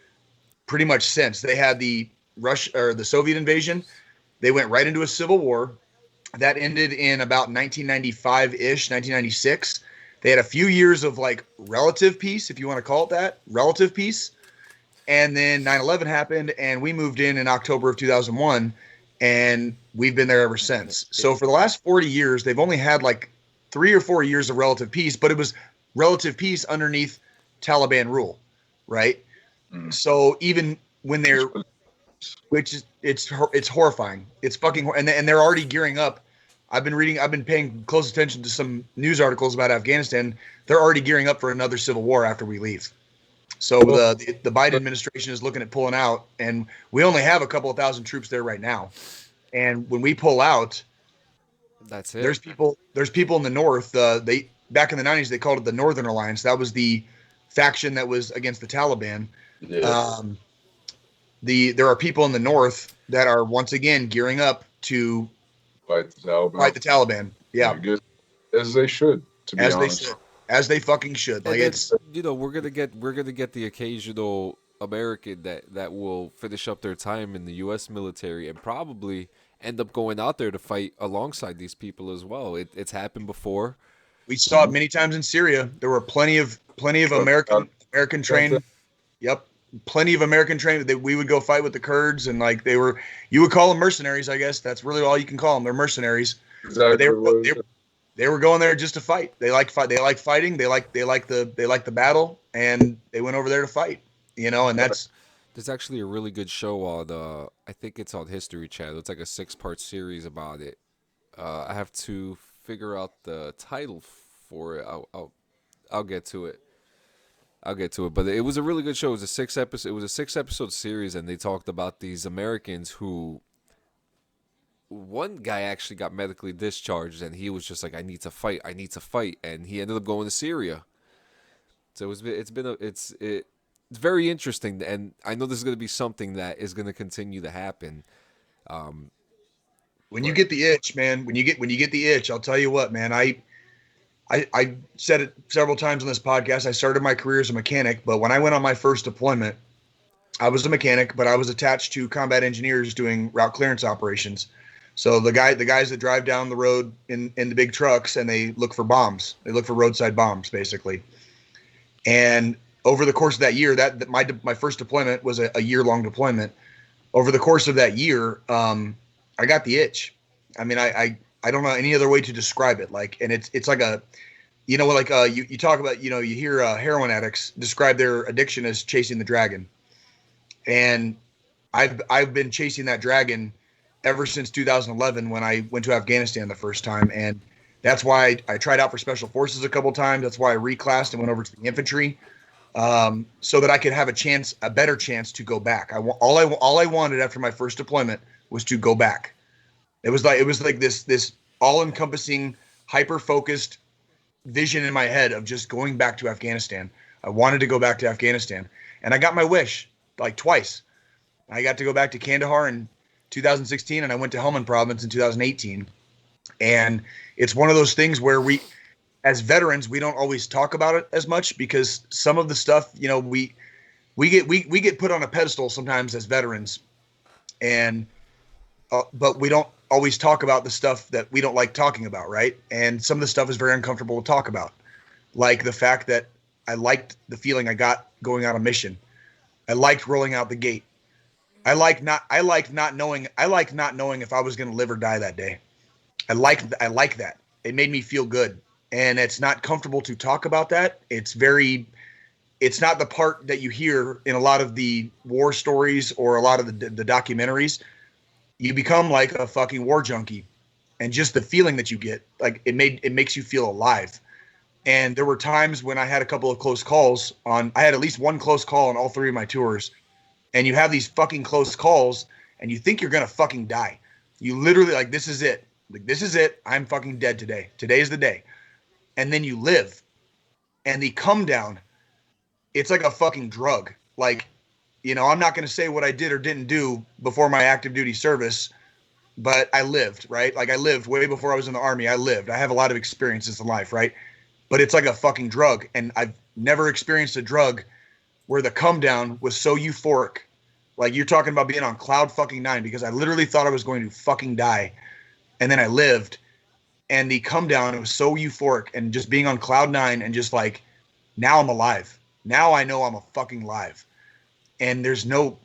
pretty much since. They had the Soviet invasion. They went right into a civil war that ended in about 1995-ish, 1996. They had a few years of like relative peace, if you want to call it that, relative peace. And then 9/11 happened, and we moved in October of 2001, and we've been there ever since. So for the last 40 years, they've only had like 3 or 4 years of relative peace, but it was relative peace underneath Taliban rule, right? Mm. So even when it's horrifying. It's fucking, and they're already gearing up. I've been paying close attention to some news articles about Afghanistan. They're already gearing up for another civil war after we leave. So the Biden administration is looking at pulling out, and we only have a couple of thousand troops there right now. And when we pull out, that's it. There's people in the north. They back in the 90s they called it the Northern Alliance. That was the faction that was against the Taliban. Yeah. there are people in the north that are once again gearing up to Fight the Taliban. fight the Taliban. Yeah, Good. As they should, to be as they honest. should, as they fucking should. Like And then it's we're gonna get the occasional American that will finish up their time in the U.S. military and probably end up going out there to fight alongside these people as well. It's happened before. we saw it many times in Syria. There were plenty of American trained. Yep, plenty of American trained that we would go fight with the Kurds, and like you would call them mercenaries. I guess that's really all you can call them. They're mercenaries. Exactly. But they were going there just to fight. They like fight. They like fighting. They like the battle, and they went over there to fight. And that's There's actually a really good show on I think it's on History Channel. It's like a 6-part series about it. I have to figure out the title for it. I'll get to it. But it was a really good show. It was a 6-episode series, and they talked about these Americans who. One guy actually got medically discharged, and he was just like, "I need to fight, and he ended up going to Syria. So it's very interesting, and I know this is going to be something that is going to continue to happen. when you get the itch, man. When you get the itch, I'll tell you what, man. I said it several times on this podcast. I started my career as a mechanic, but when I went on my first deployment, I was a mechanic, but I was attached to combat engineers doing route clearance operations. So the guys that drive down the road in the big trucks and they look for bombs. They look for roadside bombs, basically. And over the course of that year, my first deployment was a year-long deployment. Over the course of that year, I got the itch. I mean, I don't know any other way to describe it. Like, and it's like a, you talk about, you hear heroin addicts describe their addiction as chasing the dragon. And I've been chasing that dragon ever since 2011 when I went to Afghanistan the first time. And that's why I tried out for special forces a couple times. That's why I reclassed and went over to the infantry, so that I could have a better chance to go back. All I wanted after my first deployment was to go back. It was like this all-encompassing, hyper-focused vision in my head of just going back to Afghanistan. I wanted to go back to Afghanistan, and I got my wish like twice. I got to go back to Kandahar in 2016, and I went to Helmand Province in 2018. And it's one of those things where we, as veterans, we don't always talk about it as much because some of the stuff, we get put on a pedestal sometimes as veterans, and but we don't always talk about the stuff that we don't like talking about, right? And some of the stuff is very uncomfortable to talk about, like the fact that I liked the feeling I got going on a mission. I liked rolling out the gate. I liked not knowing if I was going to live or die that day. I like that. It made me feel good. And it's not comfortable to talk about that. It's not the part that you hear in a lot of the war stories or a lot of the documentaries. You become like a fucking war junkie, and just the feeling that you get, like it makes you feel alive. And there were times when I had a couple of close calls I had at least one close call on all 3 of my tours. And you have these fucking close calls and you think you're going to fucking die. You literally like, this is it. Like, this is it. I'm fucking dead today. Today is the day. And then you live, and the come down, it's like a fucking drug. Like, I'm not going to say what I did or didn't do before my active duty service, but I lived, right? Like I lived way before I was in the Army. I lived. I have a lot of experiences in life, right? But it's like a fucking drug. And I've never experienced a drug where the come down was so euphoric. Like you're talking about being on cloud fucking 9, because I literally thought I was going to fucking die. And then I lived, and the come down, it was so euphoric, and just being on cloud 9 and just like, now I'm alive. Now I know I'm a fucking live. And there's no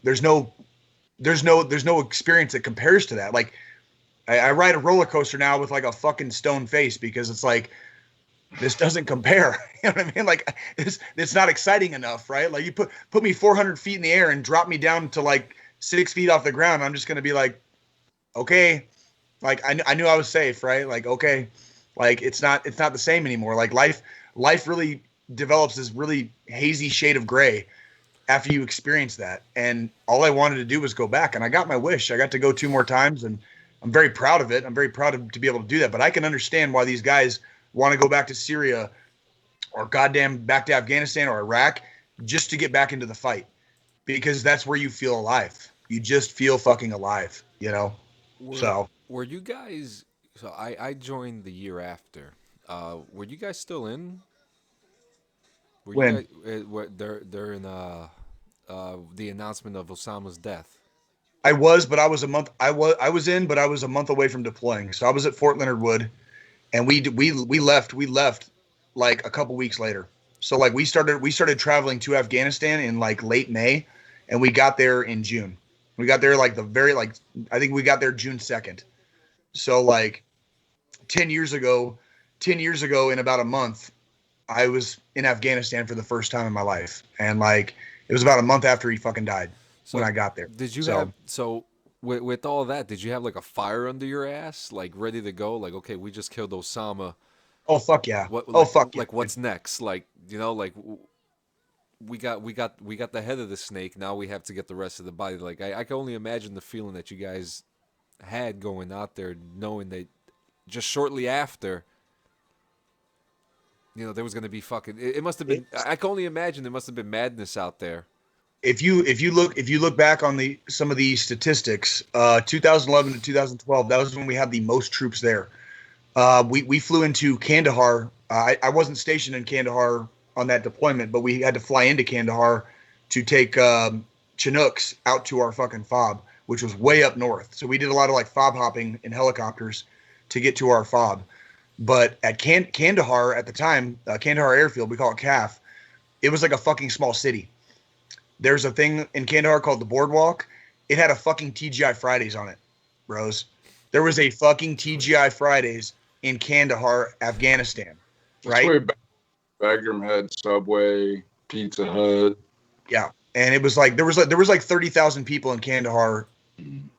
experience that compares to that. Like I ride a roller coaster now with like a fucking stone face, because it's like, this doesn't compare. You know what I mean? Like it's not exciting enough, right? Like you put me 400 feet in the air and drop me down to like 6 feet off the ground. I'm just going to be like, okay. Like I knew I was safe, right? Like, okay. Like it's not the same anymore. Like life really develops this really hazy shade of gray after you experience that. And all I wanted to do was go back, and I got my wish. I got to go 2 more times, and I'm very proud of it. I'm very proud to be able to do that, but I can understand why these guys want to go back to Syria or goddamn back to Afghanistan or Iraq just to get back into the fight. because that's where you feel alive. You just feel fucking alive, you know? Were you guys? So I joined the year after. Were you guys still in? Were you When guys during the announcement of Osama's death? I was, but I was in, but I was a month away from deploying. So I was at Fort Leonard Wood, and we left like a couple weeks later. So like we started traveling to Afghanistan in like late May, and we got there in June. We got there like I think we got there June 2nd. So like 10 years ago, 10 years ago in about a month, I was in Afghanistan for the first time in my life, and like it was about a month after he fucking died when So I got there. did you So have with all that? Did you have like a fire under your ass, like ready to go? Like, okay, we just killed Osama. oh fuck yeah, What oh fuck yeah. like what's next? Like, like we got the head of the snake. Now we have to get the rest of the body. Like I can only imagine the feeling that you guys had going out there, knowing that just shortly after, there was gonna be fucking. It must have been. I can only imagine there must have been madness out there. If you look back on some of the statistics, 2011 to 2012, that was when we had the most troops there. We flew into Kandahar. I wasn't stationed in Kandahar on that deployment, but we had to fly into Kandahar to take Chinooks out to our fucking fob, which was way up north. So we did a lot of like fob hopping in helicopters to get to our fob. But at Kandahar at the time, Kandahar Airfield, we call it CAF, it was like a fucking small city. There's a thing in Kandahar called the Boardwalk. It had a fucking TGI Fridays on it, bros. There was a fucking TGI Fridays in Kandahar, Afghanistan, right? That's where Bagram had Subway, Pizza Hut. Yeah, and it was like there was like 30,000 people in Kandahar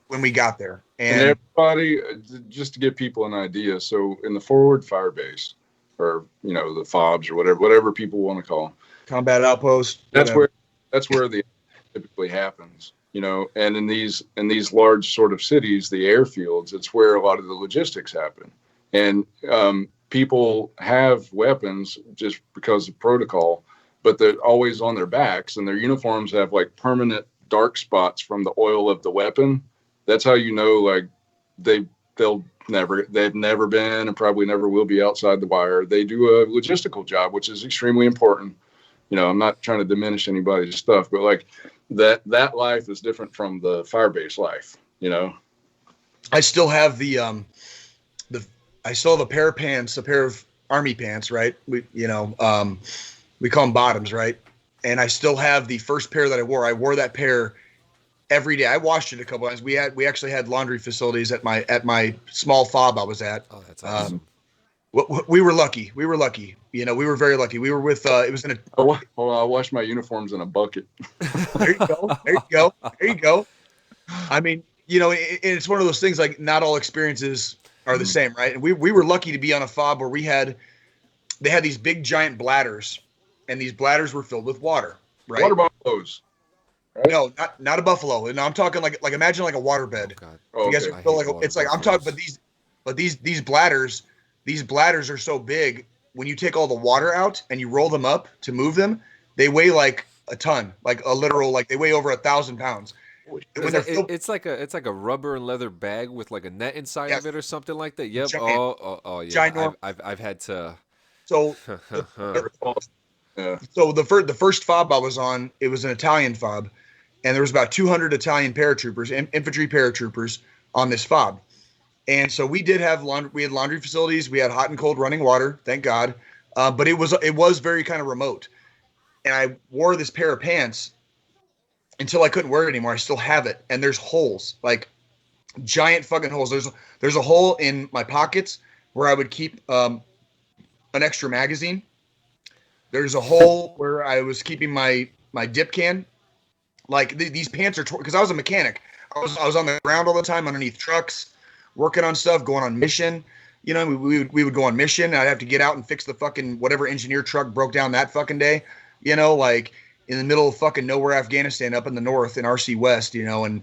when we got there, And everybody, just to give people an idea, so in the forward fire base, or the FOBs or whatever people want to call them, combat outpost. that's whatever. that's where the typically happens. And in these large sort of cities, the airfields, it's where a lot of the logistics happen. And people have weapons just because of protocol, but they're always on their backs, and their uniforms have like permanent dark spots from the oil of the weapon. That's how like they've never been and probably never will be outside the wire. They do a logistical job, which is extremely important. I'm not trying to diminish anybody's stuff, but like that life is different from the firebase life. I still have I still have a pair of pants, a pair of army pants, right? We call them bottoms, right? And I still have the first pair that I wore. I wore that pair every day. I washed it a couple times. We actually had laundry facilities at my small fob I was at. Oh, that's awesome. We were lucky. We were lucky. We were very lucky. We were with it was in a. Hold on, I wash my uniforms in a bucket. There you go. There you go. There you go. I mean, it's one of those things, like not all experiences are the same, right? And we were lucky to be on a fob where they had these big giant bladders, and these bladders were filled with water, right? Water buffaloes. Right? No, not a buffalo. No, I'm talking like imagine like a waterbed. Oh, God. Oh, You guys okay. feel like it's like I'm talking, but these bladders are so big. When you take all the water out and you roll them up to move them, they weigh like a ton, like a literal, like they weigh over 1,000 pounds. It's like a rubber and leather bag with like a net inside of it or something like that. Yep. Oh yeah. Ginormous. I've had to. So Yeah. So the first fob I was on, it was an Italian fob, and there was about 200 Italian paratroopers, infantry paratroopers on this fob. And so we did have laundry facilities. We had hot and cold running water, thank God. But it was very kind of remote. And I wore this pair of pants until I couldn't wear it anymore. I still have it, and there's holes, like giant fucking holes. There's a hole in my pockets where I would keep an extra magazine. There's a hole where I was keeping my dip can. Like these pants are because I was a mechanic. I was on the ground all the time underneath trucks, working on stuff, going on mission. We would go on mission. And I'd have to get out and fix the fucking whatever engineer truck broke down that fucking day. Like in the middle of fucking nowhere, Afghanistan, up in the north in RC West. And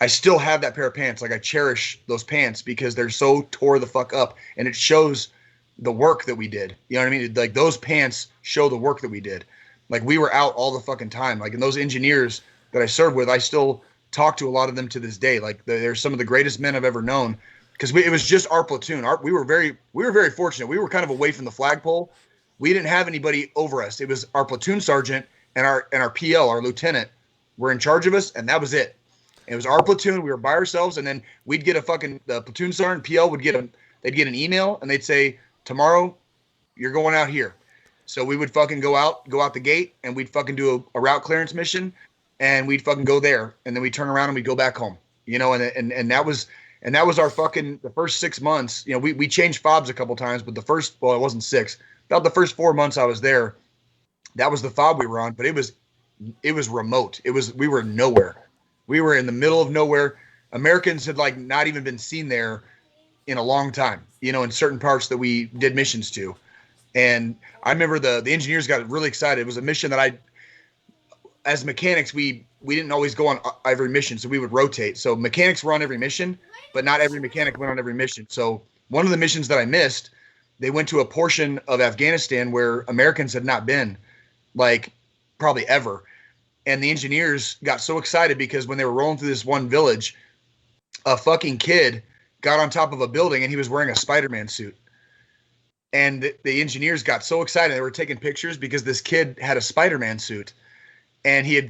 I still have that pair of pants. Like I cherish those pants because they're so tore the fuck up, and it shows the work that we did. You know what I mean? Like those pants show the work that we did. Like we were out all the fucking time. Like, and those engineers that I served with, I still talk to a lot of them to this day. Like they're some of the greatest men I've ever known, because it was just our platoon. We were very fortunate. We were kind of away from the flagpole. We didn't have anybody over us. It was our platoon sergeant and our PL, our lieutenant, were in charge of us, and that was it. It was our platoon. We were by ourselves, and then we'd get the platoon sergeant, PL would they'd get an email, and they'd say, tomorrow, you're going out here. So we would fucking go out the gate, and we'd fucking do a route clearance mission, and we'd fucking go there, and then we'd turn around and we'd go back home. You know, and that was our fucking the first 6 months. You know, we changed fobs a couple times, but it wasn't 6. About the first 4 months I was there, that was the fob we were on, but it was remote. We were nowhere. We were in the middle of nowhere. Americans had like not even been seen there in a long time, you know, in certain parts that we did missions to. And I remember the engineers got really excited. It was a mission that as mechanics, we didn't always go on every mission, so we would rotate. So mechanics were on every mission, but not every mechanic went on every mission. So one of the missions that I missed, they went to a portion of Afghanistan where Americans had not been, like probably ever. And the engineers got so excited because when they were rolling through this one village, a fucking kid got on top of a building and he was wearing a Spider-Man suit. And the engineers got so excited. They were taking pictures because this kid had a Spider-Man suit. And he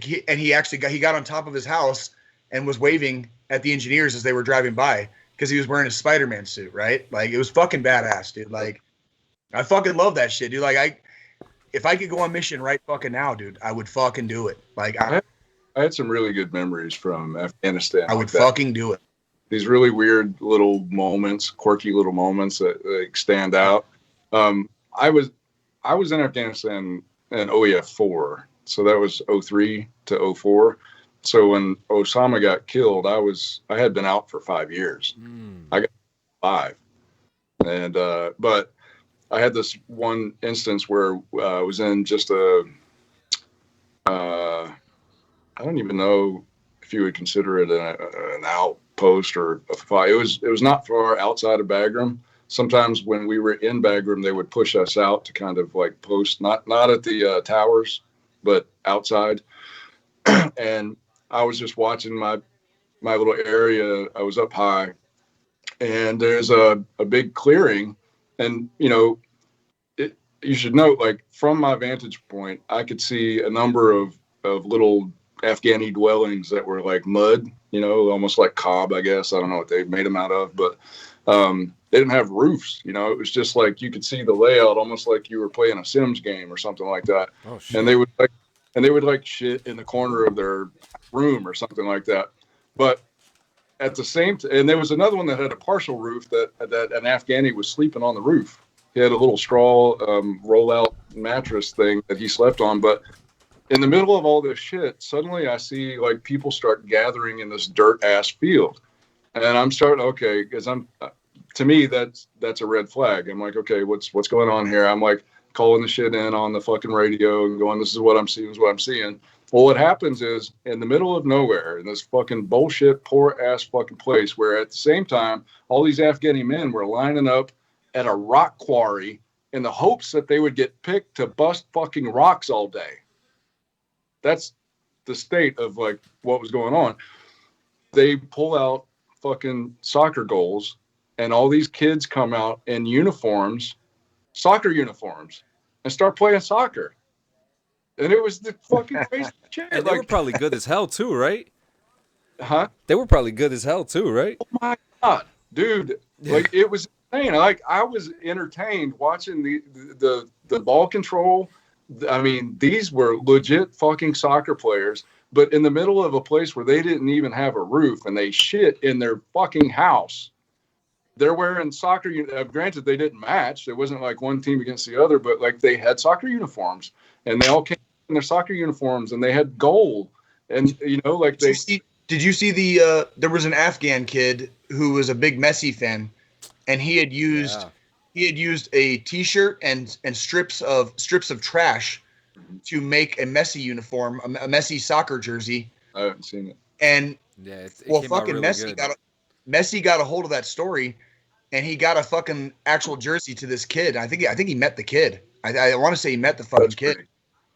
got on top of his house and was waving at the engineers as they were driving by because he was wearing a Spider-Man suit, right? Like, it was fucking badass, dude. Like, I fucking love that shit, dude. Like, if I could go on mission right fucking now, dude, I would fucking do it. Like, I had some really good memories from Afghanistan. I would fucking do it. These really weird little moments, quirky little moments that like, stand out. I was in Afghanistan in OEF 4, so that was 03 to 04. So when Osama got killed, I had been out for 5 years. I got 5, and but I had this one instance where I was in just I don't even know if you would consider it an outpost or a fight. It was not far outside of Bagram. Sometimes when we were in Bagram, they would push us out to kind of like post, not at the towers, but outside. And I was just watching my little area. I was up high, and there's a big clearing, and you know, you should note, like from my vantage point, I could see a number of little Afghani dwellings that were like mud, you know, almost like cob, I guess. I don't know what they made them out of, but they didn't have roofs, you know. It was just like you could see the layout almost like you were playing a Sims game or something like that. Oh, shit. And they would shit in the corner of their room or something like that. But at the same time, and there was another one that had a partial roof that an Afghani was sleeping on the roof. He had a little straw rollout mattress thing that he slept on. But in the middle of all this shit, suddenly I see like people start gathering in this dirt ass field, and I'm starting because to me that's a red flag. I'm like, okay, what's going on here? I'm like calling the shit in on the fucking radio and going, this is what I'm seeing. This is what I'm seeing. Well, what happens is in the middle of nowhere in this fucking bullshit poor ass fucking place, where at the same time all these Afghani men were lining up at a rock quarry in the hopes that they would get picked to bust fucking rocks all day. That's the state of like what was going on. They pull out fucking soccer goals, and all these kids come out in uniforms, soccer uniforms, and start playing soccer. And it was the fucking crazy shit. And they were probably good as hell too, right? Huh? They were probably good as hell too, right? Oh my God, dude. Like it was insane. Like I was entertained watching the ball control. I mean, these were legit fucking soccer players, but in the middle of a place where they didn't even have a roof and they shit in their fucking house. They're wearing soccer. Granted, they didn't match. It wasn't like one team against the other, but like they had soccer uniforms, and they all came in their soccer uniforms, and they had gold. And you know, like they. Did you see the? There was an Afghan kid who was a big Messi fan, and he had used a T-shirt and strips of trash to make a Messi uniform, a Messi soccer jersey. I haven't seen it. And fucking really Messi got a hold of that story, and he got a fucking actual jersey to this kid. I think he met the kid. I want to say he met the fucking kid.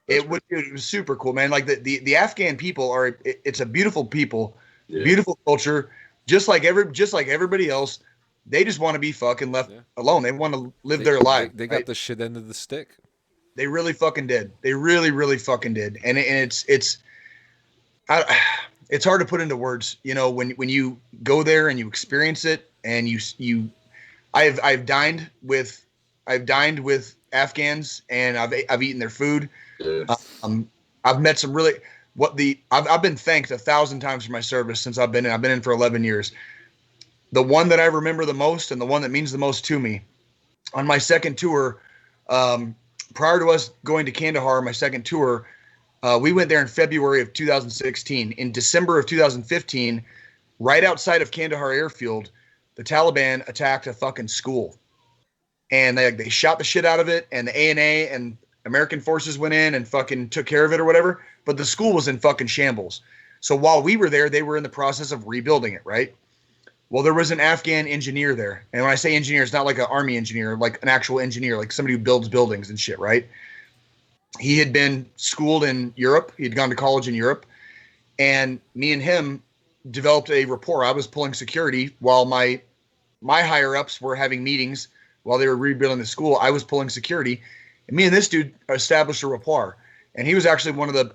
It was super cool, man. Like the Afghan people it's a beautiful people, beautiful culture, just like everybody else. They just want to be fucking left alone. They want to live their life. They got the shit end of the stick. They really fucking did. They really, really fucking did. And it's hard to put into words, when you go there and you experience it, and I've dined with Afghans, and I've eaten their food. Yes. I've met some really I've been thanked 1,000 times for my service since I've been in. I've been in for 11 years. The one that I remember the most, and the one that means the most to me, on my second tour, prior to us going to Kandahar, my second tour, we went there in February of 2016. In December of 2015, right outside of Kandahar airfield, the Taliban attacked a fucking school, and they shot the shit out of it, and the ANA and American forces went in and fucking took care of it or whatever. But the school was in fucking shambles. So while we were there, they were in the process of rebuilding it, right? Well, there was an Afghan engineer there. And when I say engineer, it's not like an army engineer, like an actual engineer, like somebody who builds buildings and shit, right? He had been schooled in Europe. He'd gone to college in Europe. And me and him developed a rapport. I was pulling security while my higher-ups were having meetings while they were rebuilding the school. I was pulling security. And me and this dude established a rapport. And he was actually one of the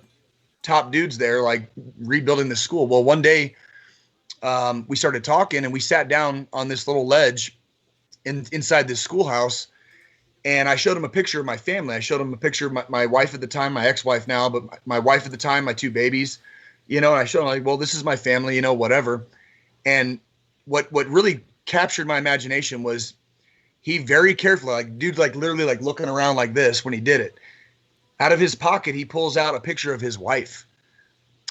top dudes there, like rebuilding the school. Well, one day, we started talking, and we sat down on this little ledge inside this schoolhouse, and I showed him a picture of my family. I showed him a picture of my wife at the time, my ex-wife now, but my wife at the time, my 2 babies, and I showed him, like, well, this is my family, whatever. And what really captured my imagination was he very carefully, like, dude's like literally like looking around like this when he did it. Out of his pocket, he pulls out a picture of his wife,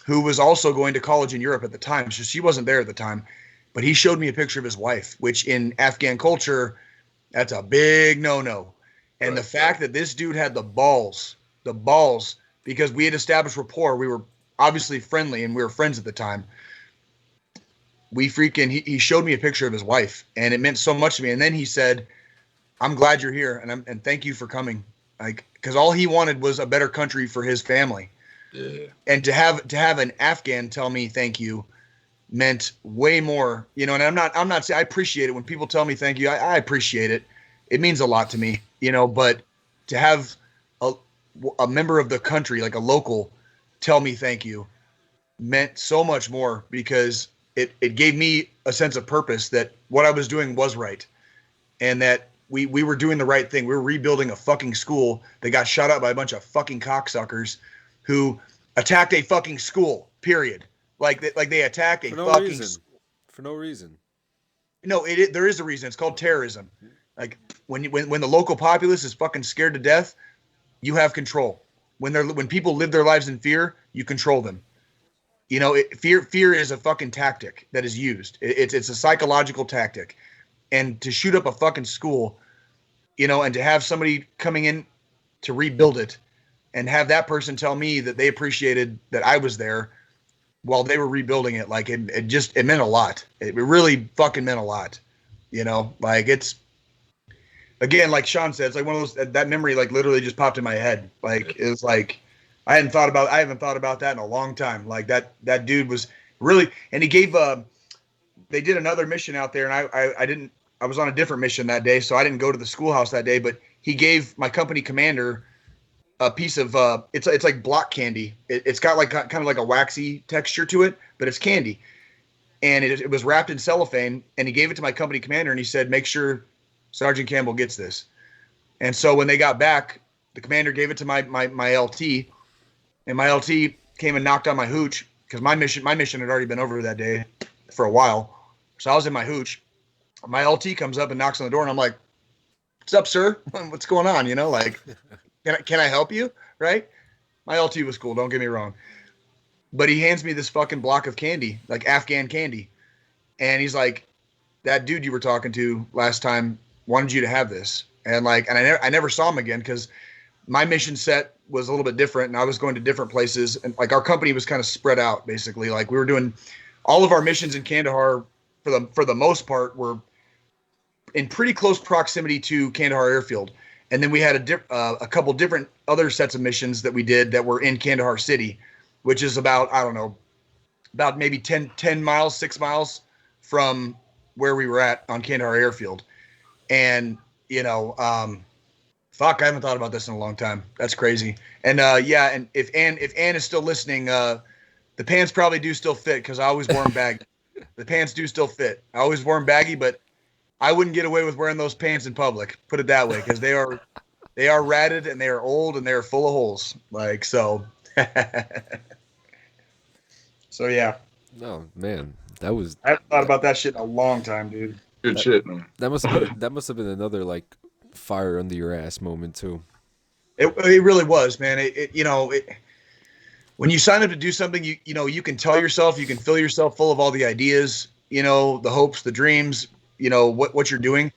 who was also going to college in Europe at the time. So she wasn't there at the time, but he showed me a picture of his wife, which in Afghan culture, that's a big no-no. And the fact that this dude had the balls, because we had established rapport, we were obviously friendly and we were friends at the time. He showed me a picture of his wife, and it meant so much to me. And then he said, "I'm glad you're here, and thank you for coming." Like, because all he wanted was a better country for his family. Yeah. And to have an Afghan tell me thank you meant way more, and I'm not saying I appreciate it when people tell me thank you. I appreciate it. It means a lot to me, but to have a member of the country, like a local, tell me thank you meant so much more, because it gave me a sense of purpose that what I was doing was right, and that we were doing the right thing. We were rebuilding a fucking school that got shot up by a bunch of fucking cocksuckers who attacked a fucking school, period. Like they attacked a fucking school. For no reason. No, there is a reason. It's called terrorism. Like when the local populace is fucking scared to death, you have control. When people live their lives in fear, you control them. Fear is a fucking tactic that is used. It's a psychological tactic. And to shoot up a fucking school, and to have somebody coming in to rebuild it, and have that person tell me that they appreciated that I was there while they were rebuilding it, like it meant a lot. It really fucking meant a lot. Like it's, again, like Sean said, it's like one of those, that memory like literally just popped in my head. Like it's like I haven't thought about that in a long time. Like that dude was really, and he gave they did another mission out there, and I was on a different mission that day, so I didn't go to the schoolhouse that day, but he gave my company commander a piece of it's like block candy. It's got like kind of like a waxy texture to it, but it's candy, and it was wrapped in cellophane. And he gave it to my company commander, and he said, "Make sure Sergeant Campbell gets this." And so when they got back, the commander gave it to my LT, and my LT came and knocked on my hooch, because my mission had already been over that day for a while. So I was in my hooch. My LT comes up and knocks on the door, and I'm like, "What's up, sir? What's going on?" Like. Can I help you? Right? My LT was cool. Don't get me wrong. But he hands me this fucking block of candy, like Afghan candy. And he's like, "That dude you were talking to last time wanted you to have this." And I never saw him again, because my mission set was a little bit different, and I was going to different places. And like our company was kind of spread out, basically. Like we were doing all of our missions in Kandahar for the most part were in pretty close proximity to Kandahar airfield. And then we had a couple different other sets of missions that we did that were in Kandahar City, which is about, I don't know, about maybe 10 miles, 6 miles from where we were at on Kandahar Airfield. And, fuck, I haven't thought about this in a long time. That's crazy. And yeah, and if Ann is still listening, the pants probably do still fit because I always wore them baggy. The pants do still fit. I always wore them baggy, but I wouldn't get away with wearing those pants in public. Put it that way, because they are ratted and they are old and they are full of holes. Like so. So yeah. No, man, that was. I haven't thought about that shit in a long time, dude. Good shit, man. That must have been another like fire under your ass moment too. It really was, man. When you sign up to do something, you can tell yourself, you can fill yourself full of all the ideas, the hopes, the dreams, what you're doing.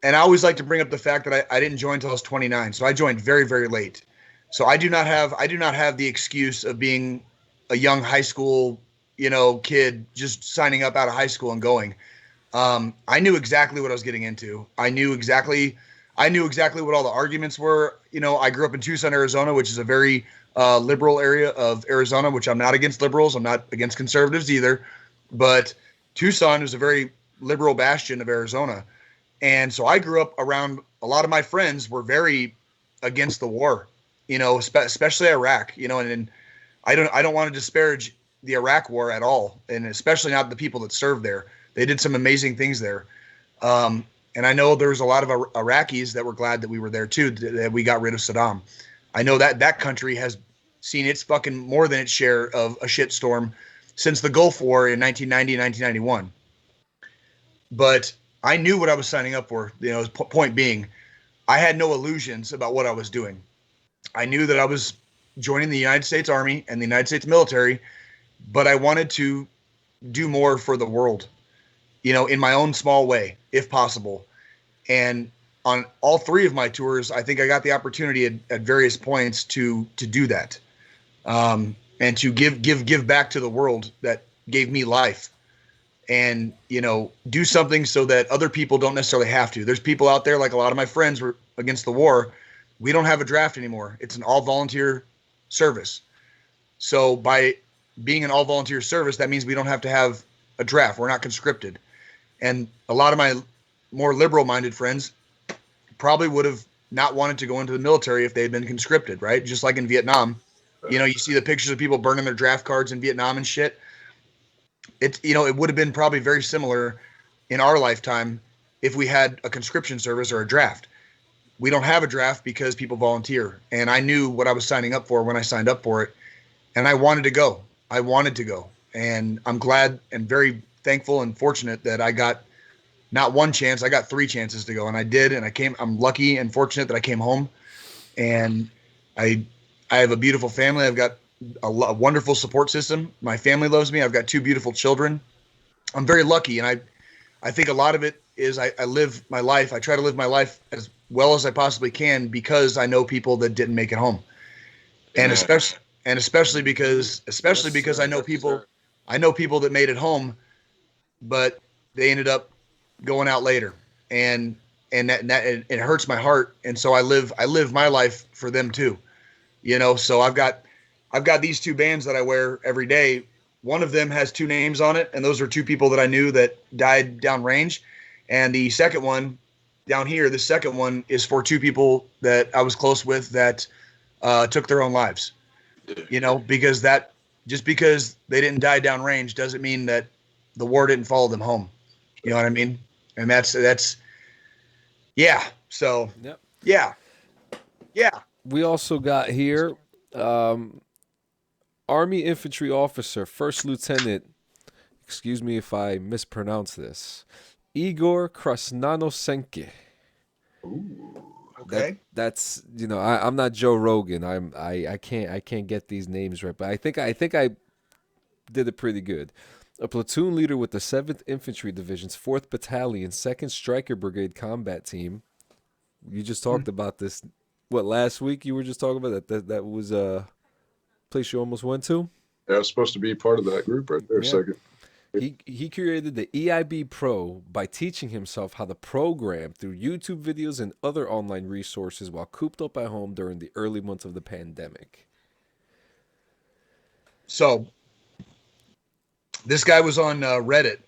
And I always like to bring up the fact that I didn't join until I was 29, so I joined very, very late. So I do not have the excuse of being a young high school, kid just signing up out of high school and going. I knew exactly what I was getting into. I knew exactly what all the arguments were. I grew up in Tucson, Arizona, which is a very liberal area of Arizona, which I'm not against liberals. I'm not against conservatives either. But Tucson is a very liberal bastion of Arizona. And so I grew up around a lot of my friends were very against the war, especially Iraq, and I don't want to disparage the Iraq war at all. And especially not the people that served there. They did some amazing things there. And I know there was a lot of Iraqis that were glad that we were there too, that we got rid of Saddam. I know that country has seen its fucking more than its share of a shitstorm since the Gulf War in 1990 and 1991. But I knew what I was signing up for. Point being, I had no illusions about what I was doing. I knew that I was joining the United States Army and the United States military, but I wanted to do more for the world, in my own small way, if possible. And on all three of my tours, I think I got the opportunity at various points to do that, and to give back to the world that gave me life, and do something so that other people don't necessarily have to. There's people out there, like a lot of my friends were against the war. We don't have a draft anymore. It's an all volunteer service. So by being an all volunteer service, that means we don't have to have a draft. We're not conscripted. And a lot of my more liberal-minded friends probably would have not wanted to go into the military if they had been conscripted, right? Just like in Vietnam. You see the pictures of people burning their draft cards in Vietnam and shit. It would have been probably very similar in our lifetime if we had a conscription service or a draft. We don't have a draft because people volunteer. And I knew what I was signing up for when I signed up for it. And I wanted to go. And I'm glad and very thankful and fortunate that I got not one chance, I got 3 chances to go, and I did, and I'm lucky and fortunate that I came home, and I have a beautiful family. I've got a wonderful support system. My family loves me. I've got 2 beautiful children. I'm very lucky, and I think a lot of it is I live my life. I try to live my life as well as I possibly can because I know people that didn't make it home, and especially because I know people that made it home, but they ended up going out later, and that it hurts my heart, and so I live my life for them too, So I've got these 2 bands that I wear every day. One of them has 2 names on it, and those are 2 people that I knew that died downrange, and the second one down here, the second one is for 2 people that I was close with that took their own lives, because that just because they didn't die downrange doesn't mean that the war didn't follow them home. You know what I mean? And that's yeah. So Yep. Yeah. We also got here Army Infantry Officer, First Lieutenant, excuse me if I mispronounce this, Igor Krasnanosenke. Ooh. Okay. That's I'm not Joe Rogan. I can't get these names right, but I think I did it pretty good. A platoon leader with the 7th Infantry Division's 4th Battalion, 2nd Stryker Brigade Combat Team. You just talked about this. What, last week you were just talking about that was a place you almost went to? Yeah, I was supposed to be part of that group right there. Yeah. Second. He created the EIB Pro by teaching himself how to program through YouTube videos and other online resources while cooped up at home during the early months of the pandemic. So this guy was on Reddit,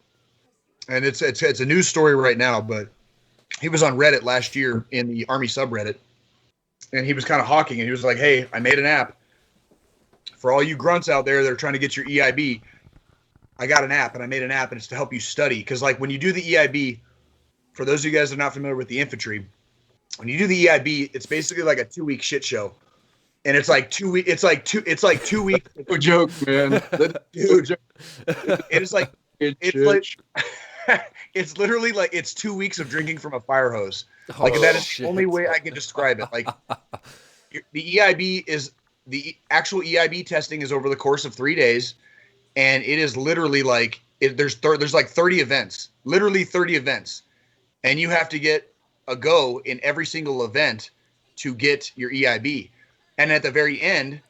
and it's a news story right now, but he was on Reddit last year in the Army subreddit, and he was kind of hawking, and he was like, "Hey, I made an app for all you grunts out there that are trying to get your EIB. I got an app, and I made an app, and it's to help you study. Because like when you do the EIB, for those of you guys that are not familiar with the infantry, when you do the EIB, it's basically like a 2-week shit show, and it's like 2 weeks. It's like 2 weeks. No joke, man. Dude, it is like It's like it's literally like it's 2 weeks of drinking from a fire hose. Like that is the only way I can describe it. Like the EIB is the actual EIB testing is over the course of 3 days. And it is literally like there's like 30 events, literally 30 events, and you have to get a go in every single event to get your EIB. And at the very end,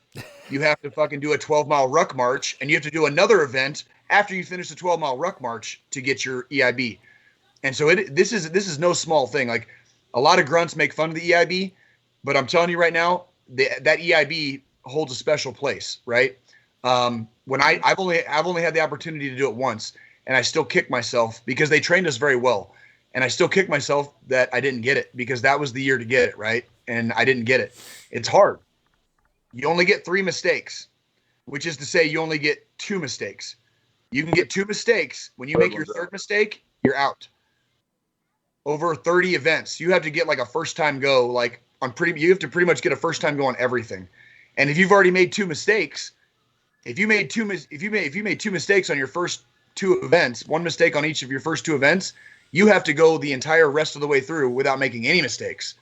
you have to fucking do a 12-mile ruck march, and you have to do another event after you finish the 12-mile ruck march to get your EIB. And so this is no small thing. Like a lot of grunts make fun of the EIB, but I'm telling you right now, that EIB holds a special place, right? When I've only had the opportunity to do it once, and I still kick myself because they trained us very well, and I still kick myself that I didn't get it because that was the year to get it, right? And I didn't get it. It's hard. You only get 3 mistakes, which is to say you only get 2 mistakes. You can get 2 mistakes. When you make your third mistake, you're out. Over 30 events, you have to get like a first time go. Like you have to pretty much get a first time go on everything. And if you've already made 2 mistakes. If you made 2 mistakes on your first 2 events, 1 mistake on each of your first 2 events, you have to go the entire rest of the way through without making any mistakes.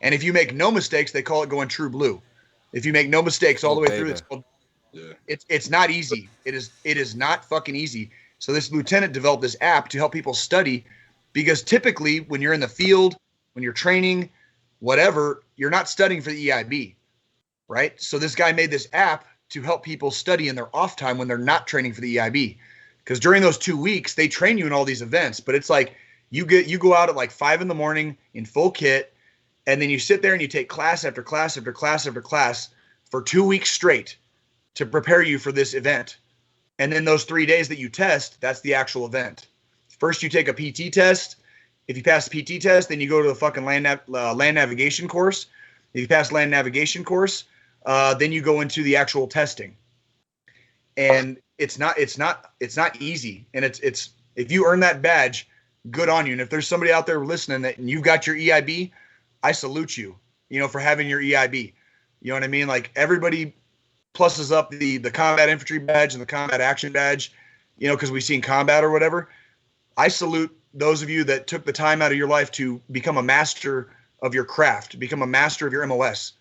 And if you make no mistakes, they call it going true blue. If you make no mistakes all the way through, it's not easy. It is not fucking easy. So this lieutenant developed this app to help people study, because typically when you're in the field, when you're training, whatever, you're not studying for the EIB, right? So this guy made this app to help people study in their off time when they're not training for the EIB. Because during those 2 weeks, they train you in all these events, but it's like you go out at like 5 a.m. in full kit, and then you sit there and you take class after class after class after class for 2 weeks straight to prepare you for this event. And then those 3 days that you test, that's the actual event. First, you take a PT test. If you pass the PT test, then you go to the fucking land navigation course. If you pass land navigation course, then you go into the actual testing, and it's not easy. And it's if you earn that badge, good on you. And if there's somebody out there listening and you've got your EIB, I salute you, for having your EIB. You know what I mean? Like everybody pluses up the combat infantry badge and the combat action badge, because we've seen combat or whatever. I salute those of you that took the time out of your life to become a master of your craft, become a master of your MOS,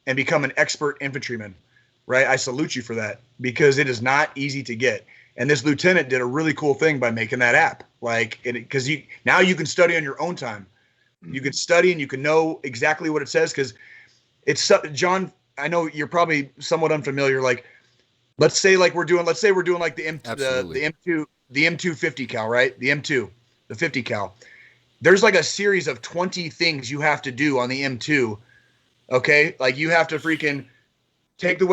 and become an expert infantryman, right? I salute you for that, because it is not easy to get. And this lieutenant did a really cool thing by making that app, because now you can study on your own time. You can study and you can know exactly what it says, because it's John. I know you're probably somewhat unfamiliar. Like, let's say we're doing like the M2 50 cal, right? The M2, the 50 cal. There's like a series of 20 things you have to do on the M2. Okay, like you have to freaking take the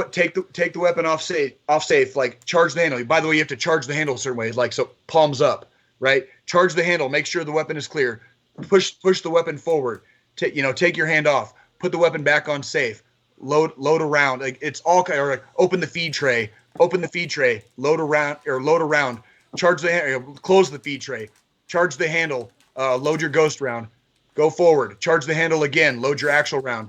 weapon off safe, like charge the handle. By the way, you have to charge the handle a certain way, like so palms up, right? Charge the handle, make sure the weapon is clear. Push the weapon forward. Take your hand off. Put the weapon back on safe. Load around. Like it's all kind of like open the feed tray. Load around. Charge the handle. Close the feed tray. Charge the handle. Load your ghost round. Go forward. Charge the handle again. Load your actual round.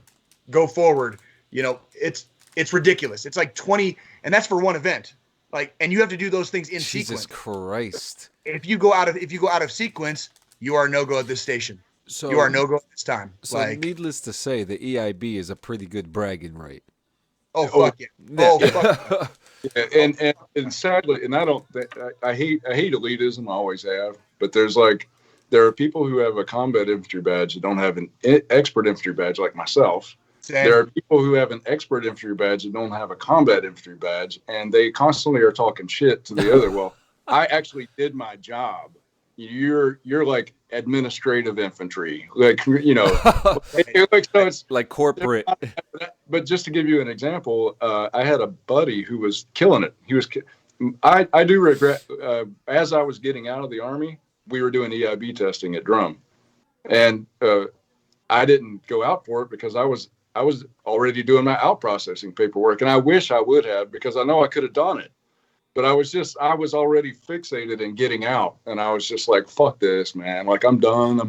Go forward. It's ridiculous. It's like 20, and that's for one event. Like, and you have to do those things in sequence. Jesus Christ! If you go out of sequence, you are no go at this station. So you are no go at this time. So needless to say, the EIB is a pretty good bragging right. Oh fuck it! Oh fuck. Yeah, and sadly, and I hate elitism. I always have, but there are people who have a combat infantry badge that don't have an expert infantry badge, like myself. Same. There are people who have an expert infantry badge that don't have a combat infantry badge, and they constantly are talking shit to the other. Well, I actually did my job. You're like administrative infantry, like like so it's Like corporate. But just to give you an example, I had a buddy who was killing it. I do regret, as I was getting out of the Army, we were doing EIB testing at Drum. And I didn't go out for it because I was already doing my out processing paperwork. And I wish I would have, because I know I could have done it. But I was already fixated in getting out. And I was just like, fuck this, man. Like, I'm done.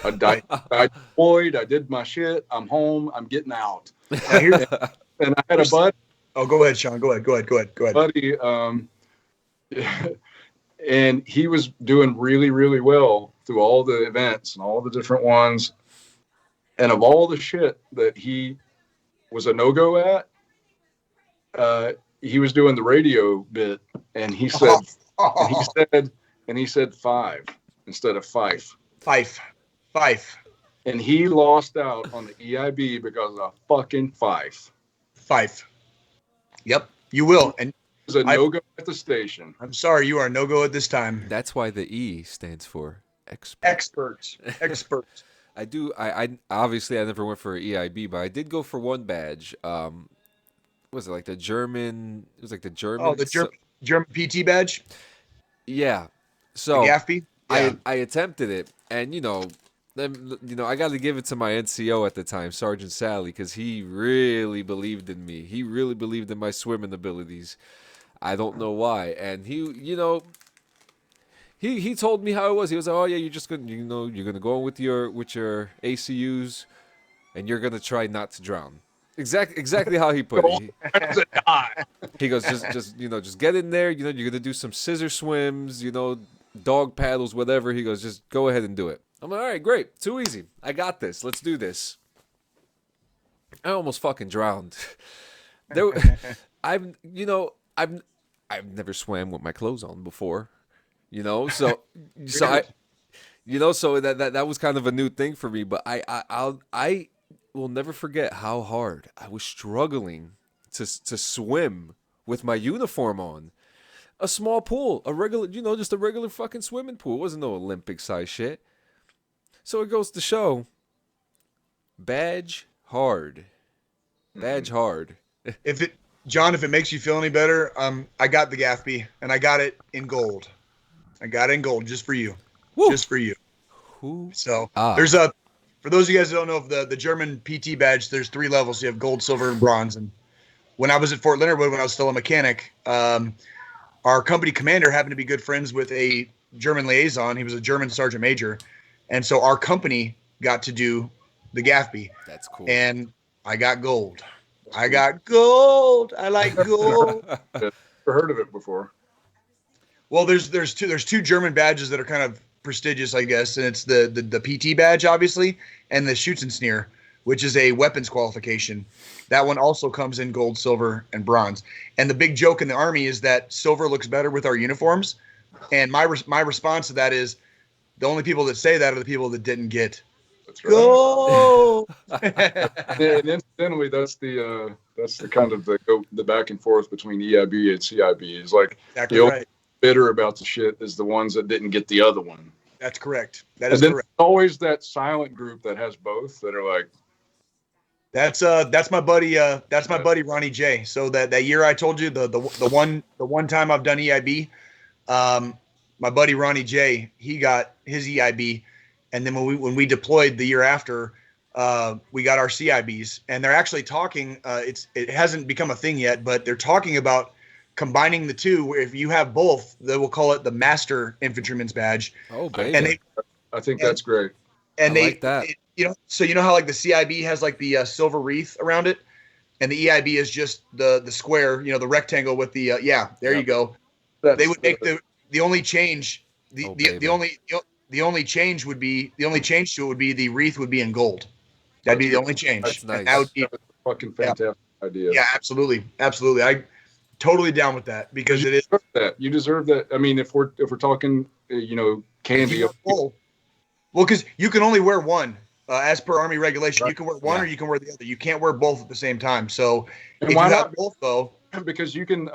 I deployed. I did my shit. I'm home. I'm getting out. And I had a buddy. Oh, go ahead, Sean. Go ahead. Buddy, and he was doing really, really well through all the events and all the different ones. And of all the shit that he was a no-go at, he was doing the radio bit, and he said, and he said 5 instead of Fife. Fife. And he lost out on the EIB because of fucking Fife. Yep, you will. And it was a no-go at the station. I'm sorry, you are no-go at this time. That's why the E stands for Experts. I obviously I never went for EIB, but I did go for one badge. Was it like the German? It was like the German. Oh, the German PT badge. Yeah. So the GAFB? Yeah. I attempted it, and I got to give it to my NCO at the time, Sergeant Sally, because he really believed in me. He really believed in my swimming abilities. I don't know why, and he told me how it was. He was like, "Oh yeah, you're just gonna you're gonna go with your ACUs, and you're gonna try not to drown." Exactly how he put it. He goes, just get in there. You're gonna do some scissor swims, dog paddles, whatever. He goes, just go ahead and do it. I'm like, all right, great, too easy. I got this. Let's do this. I almost fucking drowned. I've never swam with my clothes on before, so that was kind of a new thing for me. But I will never forget how hard I was struggling to swim with my uniform on. A small pool, a regular, just a regular fucking swimming pool. It wasn't no Olympic size shit. So it goes to show, badge hard. John, if it makes you feel any better, I got the GAFB and I got it in gold. Just for you. Woo. Just for you. Who? So there's for those of you guys who don't know, the German PT badge, there's 3 levels. You have gold, silver, and bronze. And when I was at Fort Leonard Wood, when I was still a mechanic, our company commander happened to be good friends with a German liaison. He was a German sergeant major. And so our company got to do the GAFB. That's cool. And I got gold. I like gold. Never heard of it before. Well, there's two German badges that are kind of prestigious, I guess, and it's the PT badge, obviously, and the Schützenschnur, which is a weapons qualification. That one also comes in gold, silver, and bronze. And the big joke in the Army is that silver looks better with our uniforms. And my response to that is, the only people that say that are the people that didn't get gold. And incidentally, that's the kind of the back and forth between EIB and CIB. Is like exactly right. Bitter about the shit is the ones that didn't get the other one. That's correct. That is correct. Always that silent group that has both that are like. That's my buddy. That's my buddy Ronnie J. So that year I told you the one time I've done EIB, my buddy Ronnie J. He got his EIB, and then when we deployed the year after, we got our CIBs, and they're actually talking. It hasn't become a thing yet, but they're talking about combining the two. Where if you have both, they will call it the Master Infantryman's Badge. Oh, baby! And I think that's great. And I like that. So you know how like the CIB has like the silver wreath around it, and the EIB is just the square, the rectangle with the you go. They would make the only change the only change to it would be the wreath would be in gold. That'd be the only change. That's nice. That would be a fucking fantastic idea. Yeah, absolutely. I totally down with that because it is that you deserve that. I mean, if we're talking, candy. Well, because you can only wear one. As per Army regulation, you can wear one or you can wear the other. You can't wear both at the same time. So if you have both, though, because you can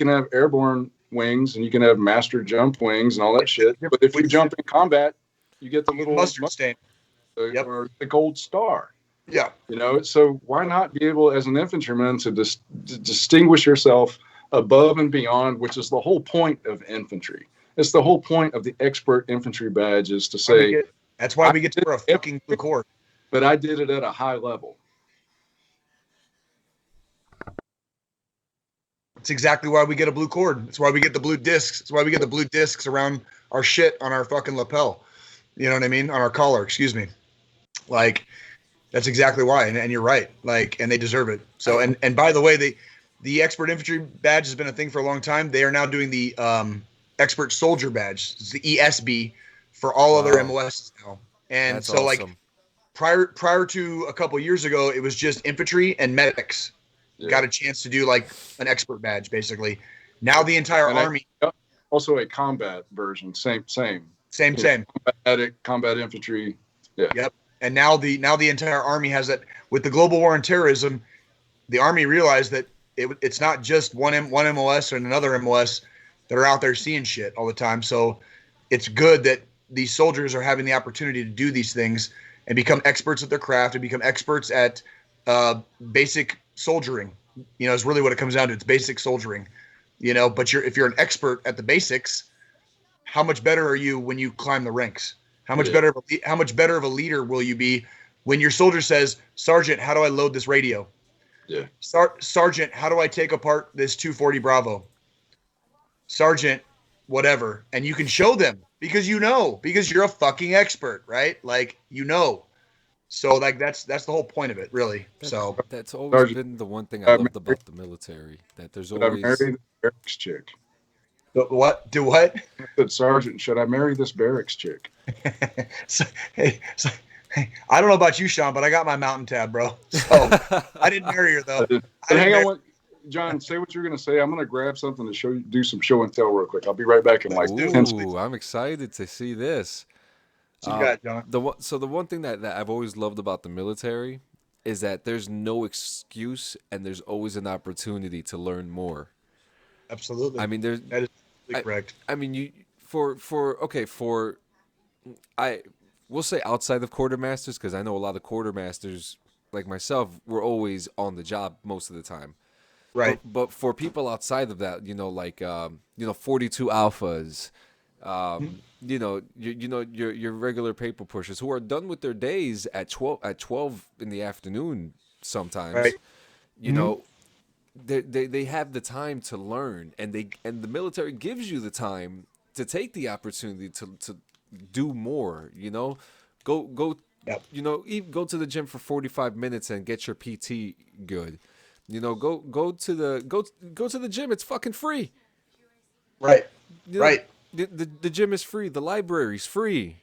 have airborne wings, and you can have master jump wings and all that shit. But if you jump in combat, you get the little mustard stain. Or the gold star. Yeah. You know, so why not be able, as an infantryman, to distinguish yourself above and beyond, which is the whole point of infantry. It's the whole point of the expert infantry badge, is to say, that's why we get to wear a fucking blue cord. But I did it at a high level. It's exactly why we get a blue cord. It's why we get the blue discs. It's why we get the blue discs around our shit on our fucking lapel. You know what I mean? On our collar, excuse me. Like, that's exactly why. And you're right. Like, and they deserve it. So, and by the way, the expert infantry badge has been a thing for a long time. They are now doing the expert soldier badge. It's the ESB for all other MOSs now. And that's so awesome. Like prior to a couple years ago, it was just infantry and medics got a chance to do like an expert badge, basically. Now the entire army. Also a combat version. Same. Combat infantry. Yeah. Yep. And now the entire army has that. With the global war on terrorism, the army realized that it's not just one MOS and another MOS that are out there seeing shit all the time. So it's good that these soldiers are having the opportunity to do these things and become experts at their craft and become experts at basic soldiering. You know, is really what it comes down to. It's basic soldiering. You know, but if you're an expert at the basics, how much better are you when you climb the ranks? How much better of a leader will you be when your soldier says, "Sergeant, how do I load this radio?" Yeah. Sergeant, how do I take apart this 240 Bravo? Sergeant, whatever. And you can show them because you're a fucking expert, right? Like, you know. So like that's the whole point of it, really. That's always been the one thing I loved about the military. That there's always. I marry the barracks chick. The what? Do what? I said, Sergeant, should I marry this barracks chick? Hey, I don't know about you, Sean, but I got my mountain tab, bro. So I didn't marry her though. Hang on, John. Say what you're gonna say. I'm gonna grab something to do some show and tell real quick. I'll be right back in like 10 seconds. I'm excited to see this. What you got, John? The one thing that I've always loved about the military is that there's no excuse and there's always an opportunity to learn more. Absolutely. I mean, that is correct. I mean, we'll say outside of quartermasters, because I know a lot of quartermasters like myself were always on the job most of the time. Right. But for people outside of that, like 42 alphas, your regular paper pushers who are done with their days at 12 in the afternoon sometimes. Right. You know, they have the time to learn, and the military gives you the time to take the opportunity to do more. You know, go. Yep. You know, go to the gym for 45 minutes and get your PT good. You know, go to the gym. It's fucking free. Right. You know, right. The gym is free. The library's free.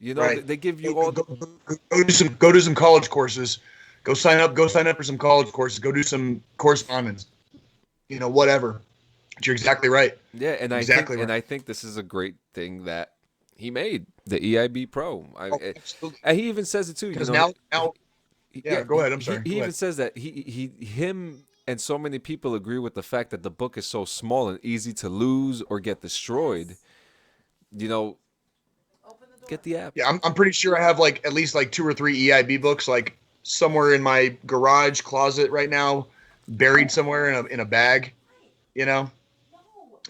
You know, they give you all. Go do some college courses. Go sign up for some college courses. Go do some correspondence. You know, whatever. But you're exactly right. Yeah, and I think this is a great thing that he made, the EIB Pro. And he even says it too. Because now. Yeah, go ahead. I'm sorry. He even says that him and so many people agree with the fact that the book is so small and easy to lose or get destroyed. You know, get the app. Yeah, I'm pretty sure I have like at least like 2 or 3 EIB books like somewhere in my garage closet right now, buried somewhere in a bag. You know,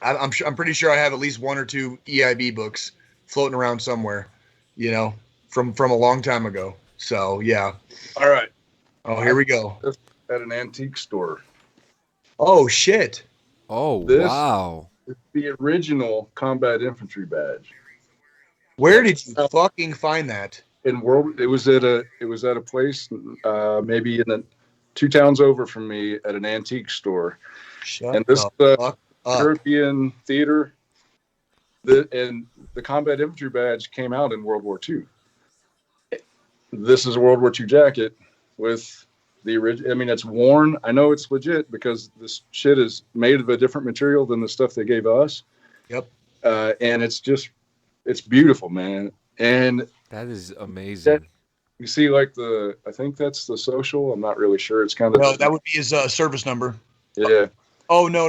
I'm pretty sure I have at least 1 or 2 EIB books floating around somewhere. You know, from a long time ago. So yeah. All right. Oh, here we go. At an antique store. Oh shit. Oh wow. Is the original combat infantry badge. Where did you fucking find that? It was at a place maybe in the 2 towns over from me at an antique store. Shut this fuck up. European theater. The combat infantry badge came out in World War II. This is a World War II jacket with the original. I mean, it's worn. I know it's legit because this shit is made of a different material than the stuff they gave us. Yep. And it's beautiful, man. And that is amazing. You see, like I think that's the social. I'm not really sure. It's kind of. No, that would be his service number. Yeah. Oh no.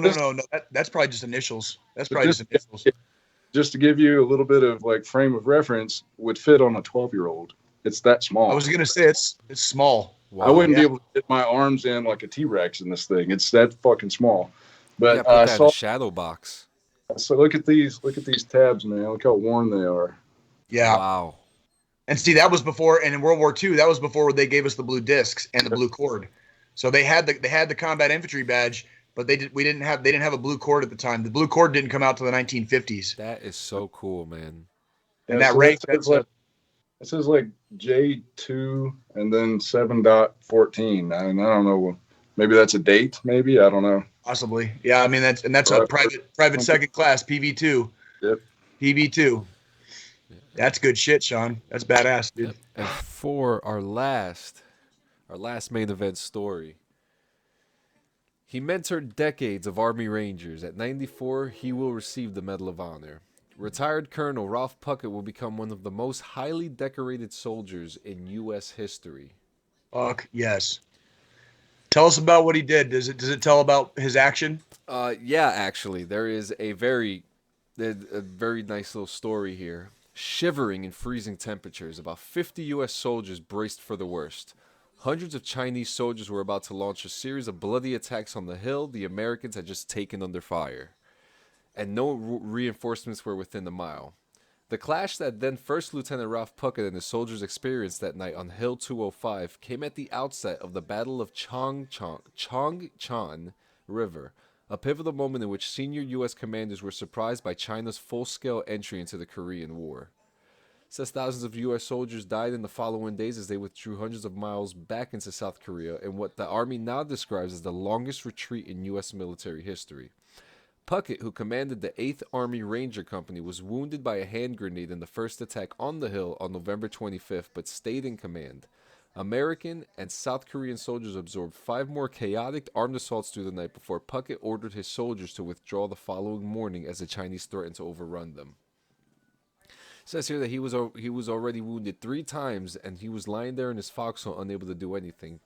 That's probably just initials. That's But probably just initials. just to give you a little bit of like frame of reference, would fit on a 12-year-old. It's that small. I was gonna say it's small. Wow. I wouldn't Yeah. be able to get my arms in like a T-Rex in this thing. It's that fucking small. Yeah, But put that in a shadow box. so look at these tabs, man. Look how worn they are. Yeah. Wow. And see, that was before, and in World War II, that was before they gave us the blue discs and the blue cord. So they had the combat infantry badge, but they didn't have a blue cord at the time. The blue cord didn't come out till the 1950s. That is so cool, man. And Yeah, that so rank, it says like J2 and then 7.14. I don't know. Maybe that's a date. Maybe I don't know. possibly. Yeah, I mean that's a private second class PV2. Yep. PV2. That's good shit, Sean. That's badass, dude. Yep. And for our last main event story. He mentored decades of Army Rangers. At 94, he will receive the Medal of Honor. Retired Colonel Ralph Puckett will become one of the most highly decorated soldiers in U.S. history. Fuck yes. Tell us about what he did. Does it tell about his action? Yeah, actually, there is a very nice little story here. Shivering in freezing temperatures, about 50 U.S. soldiers braced for the worst. Hundreds of Chinese soldiers were about to launch a series of bloody attacks on the hill the Americans had just taken under fire, and no reinforcements were within a mile. The clash that then First Lieutenant Ralph Puckett and his soldiers experienced that night on Hill 205 came at the outset of the Battle of Changchan River, a pivotal moment in which senior U.S. commanders were surprised by China's full-scale entry into the Korean War. It says thousands of U.S. soldiers died in the following days as they withdrew hundreds of miles back into South Korea in what the Army now describes as the longest retreat in U.S. military history. Puckett, who commanded the 8th Army Ranger Company, was wounded by a hand grenade in the first attack on the hill on November 25th, but stayed in command. American and South Korean soldiers absorbed 5 more chaotic armed assaults through the night before Puckett ordered his soldiers to withdraw the following morning as the Chinese threatened to overrun them. It says here that he was already wounded 3 times, and he was lying there in his foxhole unable to do anything.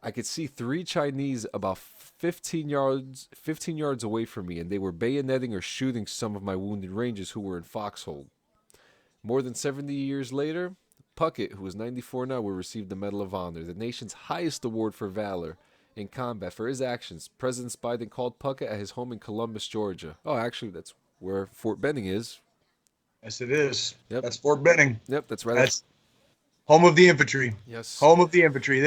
I could see 3 Chinese about 15 yards away from me, and they were bayoneting or shooting some of my wounded Rangers who were in foxhole. More than 70 years later, Puckett, who is 94 now, will receive the Medal of Honor, the nation's highest award for valor in combat for his actions. President Biden called Puckett at his home in Columbus, Georgia. Oh, actually, that's where Fort Benning is. Yes, it is. Yep. That's Fort Benning. Yep, that's right. That's home of the infantry. Yes. Home of the infantry.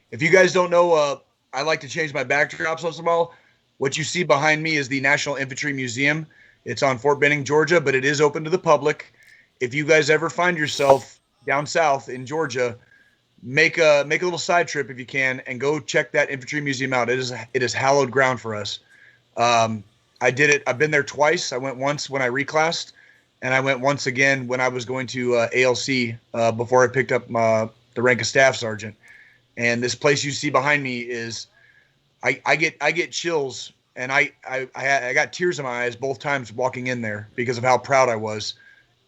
If you guys don't know, I like to change my backdrops once in a while. What you see behind me is the National Infantry Museum. It's on Fort Benning, Georgia, but it is open to the public. If you guys ever find yourself down south in Georgia, make a little side trip if you can, and go check that infantry museum out. It is hallowed ground for us. I did it. I've been there twice. I went once when I reclassed, and I went once again when I was going to ALC before I picked up the rank of staff sergeant. And this place you see behind me is, I get chills, and I got tears in my eyes both times walking in there because of how proud I was,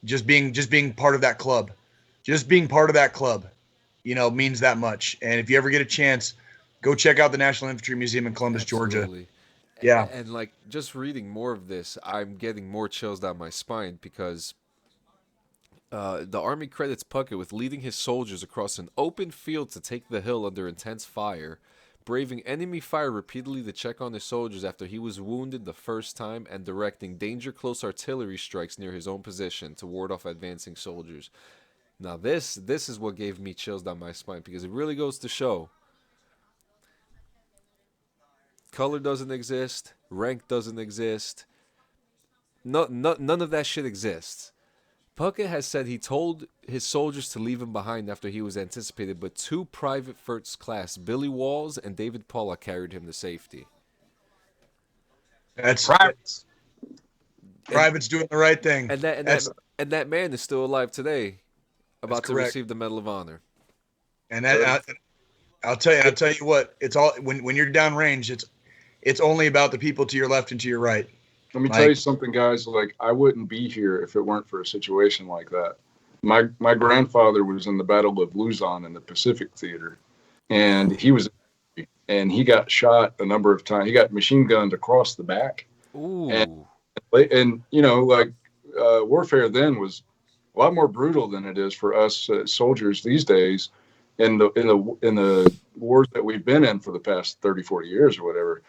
just being part of that club. Just being part of that club, means that much. And if you ever get a chance, go check out the National Infantry Museum in Columbus, Georgia. Absolutely. Yeah. And like just reading more of this, I'm getting more chills down my spine because the Army credits Puckett with leading his soldiers across an open field to take the hill under intense fire, braving enemy fire repeatedly to check on his soldiers after he was wounded the first time, and directing danger-close artillery strikes near his own position to ward off advancing soldiers. Now this is what gave me chills down my spine because it really goes to show color doesn't exist, rank doesn't exist, none of that shit exists. Puckett has said he told his soldiers to leave him behind after he was anticipated, but 2 private first class, Billy Walls and David Paula, carried him to safety. That's privates. Privates doing the right thing. And that man is still alive today, about to receive the Medal of Honor. And I'll tell you what, it's all when you're downrange, it's only about the people to your left and to your right. Let me tell you something, guys. Like, I wouldn't be here if it weren't for a situation like that. My grandfather was in the Battle of Luzon in the Pacific Theater, and he was and he got shot a number of times. He got machine gunned across the back. Ooh. And you know, like warfare then was a lot more brutal than it is for us soldiers these days in the wars that we've been in for the past 30, 40 years or whatever.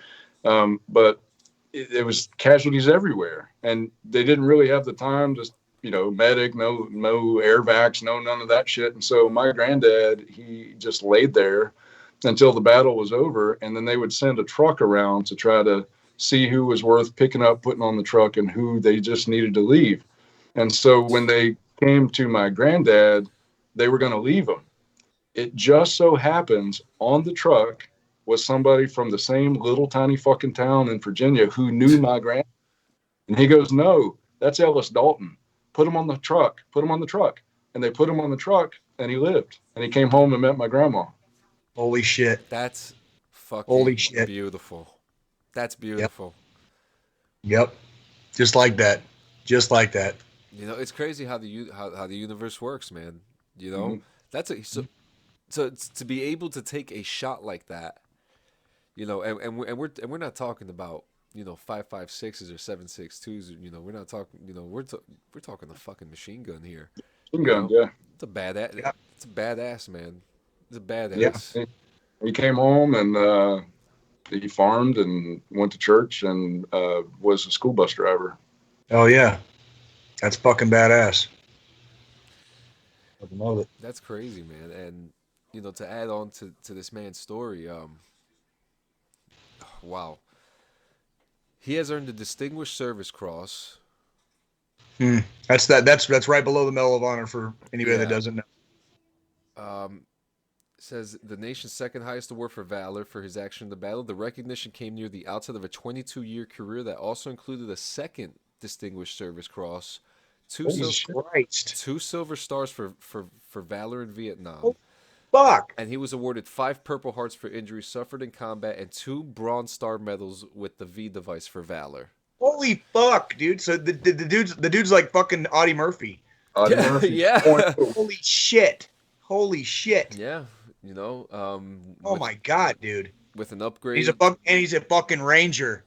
But it was casualties everywhere, and they didn't really have the time to, you know, medic, no air vacs, no none of that shit. And so my granddad, he just laid there until the battle was over, and then they would send a truck around to try to see who was worth picking up, putting on the truck, and who they just needed to leave. And so when they came to my granddad, they were going to leave him. It just so happens on the truck was somebody from the same little tiny fucking town in Virginia who knew my granddad. And he goes, "No, that's Ellis Dalton. Put him on the truck. Put him on the truck." And they put him on the truck, and he lived. And he came home and met my grandma. Holy shit. That's fucking Holy shit. beautiful. That's beautiful. Yep. Just like that. Just like that. You know, it's crazy how the universe works, man. You know, Mm-hmm. that's so it's, to be able to take a shot like that, you know, and we're not talking about, you know, 5.56s or 7.62s. You know, we're not talking. You know, we're talking a fucking machine gun here. Machine You gun, know? yeah. It's a badass. Yeah. It's a badass, man. It's a Yeah. badass. He came home and he farmed and went to church and was a school bus driver. Oh yeah. That's fucking badass. I love it. That's crazy, man. And you know, to add on to this man's story, wow, he has earned the Distinguished Service Cross. That's right below the Medal of Honor for anybody that Yeah. doesn't know. Says the nation's second highest award for valor for his action in the battle. The recognition came near the outset of a 22-year career that also included a second Distinguished Service Cross, Holy Christ. 2 silver stars for valor in Vietnam. Oh, fuck. And he was awarded 5 Purple Hearts for injuries suffered in combat and 2 Bronze Star medals with the V device for valor. Holy fuck, dude. So the dude's like fucking Audie Murphy. Audie Yeah, Murphy. yeah. Holy shit. Holy shit. Yeah, you know. Oh my god, dude. With an upgrade. He's a fucking ranger.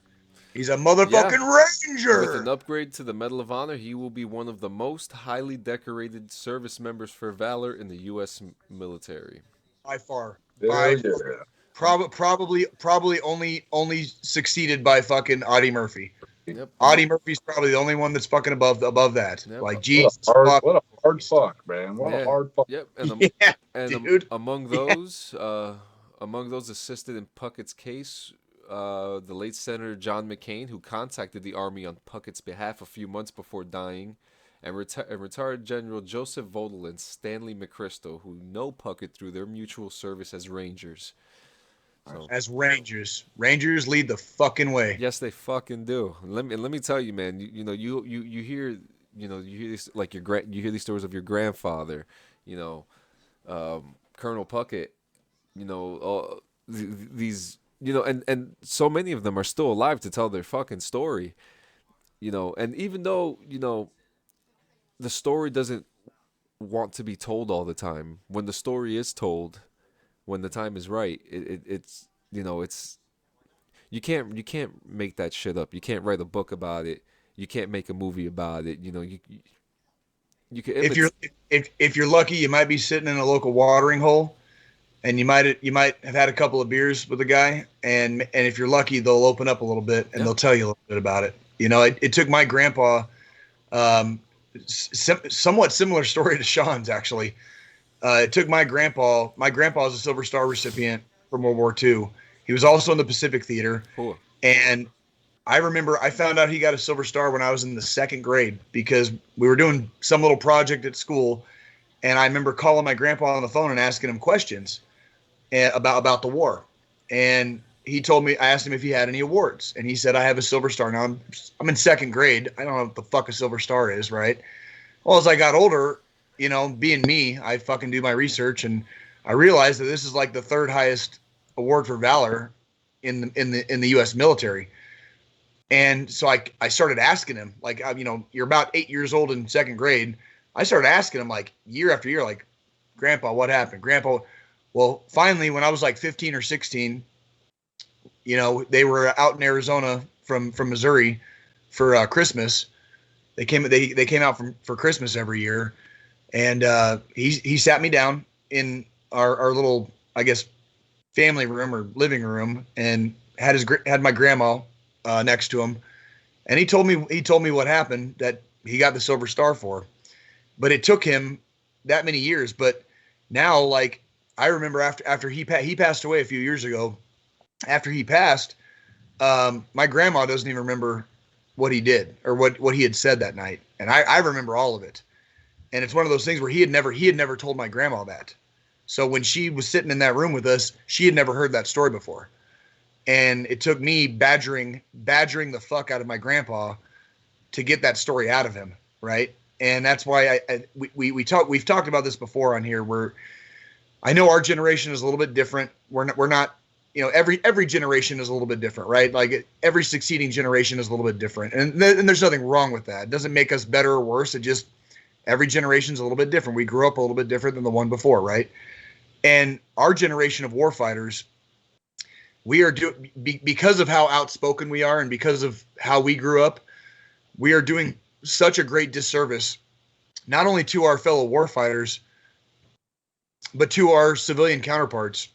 He's a motherfucking ranger. With an upgrade to the Medal of Honor, he will be one of the most highly decorated service members for valor in the U.S. military. By far. Hell By yeah. probably only succeeded by fucking Audie Murphy. Yep. Audie Murphy's probably the only one that's fucking above that. Yep. Like, Jesus. What a hard fuck, man. What Yeah. a hard fuck. Yep. Yeah, And dude. among those assisted in Puckett's case, the late Senator John McCain, who contacted the Army on Puckett's behalf a few months before dying, and retired General Joseph Vodel and Stanley McChrystal, who know Puckett through their mutual service as Rangers. So, As Rangers lead the fucking way. yes, they fucking do. Let me tell you, man. You hear this, like you hear these stories of your grandfather, you know, Colonel Puckett, you know, these, you know, and so many of them are still alive to tell their fucking story, you know. And even though, you know, the story doesn't want to be told all the time, when the story is told, when the time is right, it's you know, it's you can't make that shit up. You can't write a book about it. You can't make a movie about it. You know, you can, if you're lucky, you might be sitting in a local watering hole, and you might have had a couple of beers with a guy, and if you're lucky, they'll open up a little bit and they'll tell you a little bit about it. You know, it took my grandpa, somewhat similar story to Sean's actually. It took my grandpa. My grandpa was a Silver Star recipient from World War II. He was also in the Pacific Theater. Cool. And I remember I found out he got a Silver Star when I was in the 2nd grade because we were doing some little project at school. And I remember calling my grandpa on the phone and asking him questions about the war. And he told me, I asked him if he had any awards. And he said, I have a Silver Star. Now I'm in 2nd grade. I don't know what the fuck a Silver Star is, right? Well, as I got older, you know, being me, I fucking do my research, and I realized that this is like the 3rd highest award for valor in the U.S. military. And so I started asking him, like, you know, you're about 8 years old in 2nd grade. I started asking him like year after year, like, Grandpa, what happened? Grandpa, well, finally, when I was like 15 or 16, You know, they were out in Arizona from Missouri for Christmas. They came out for Christmas every year, and he sat me down in our little, I guess, family room or living room, and had my grandma next to him, and he told me what happened, that he got the Silver Star for, but it took him that many years. But now, like, I remember after he passed away a few years ago. After he passed, my grandma doesn't even remember what he did or what he had said that night, and I remember all of it. And it's one of those things where he had never told my grandma that. So when she was sitting in that room with us, she had never heard that story before. And it took me badgering the fuck out of my grandpa to get that story out of him, right? And that's why we've talked about this before on here, where I know our generation is a little bit different. We're not, you know, every generation is a little bit different, right? Like every succeeding generation is a little bit different, and there's nothing wrong with that. It doesn't make us better or worse. It just, every generation is a little bit different. We grew up a little bit different than the one before, right? And our generation of warfighters, we are because of how outspoken we are and because of how we grew up, we are doing such a great disservice, not only to our fellow warfighters, but to our civilian counterparts,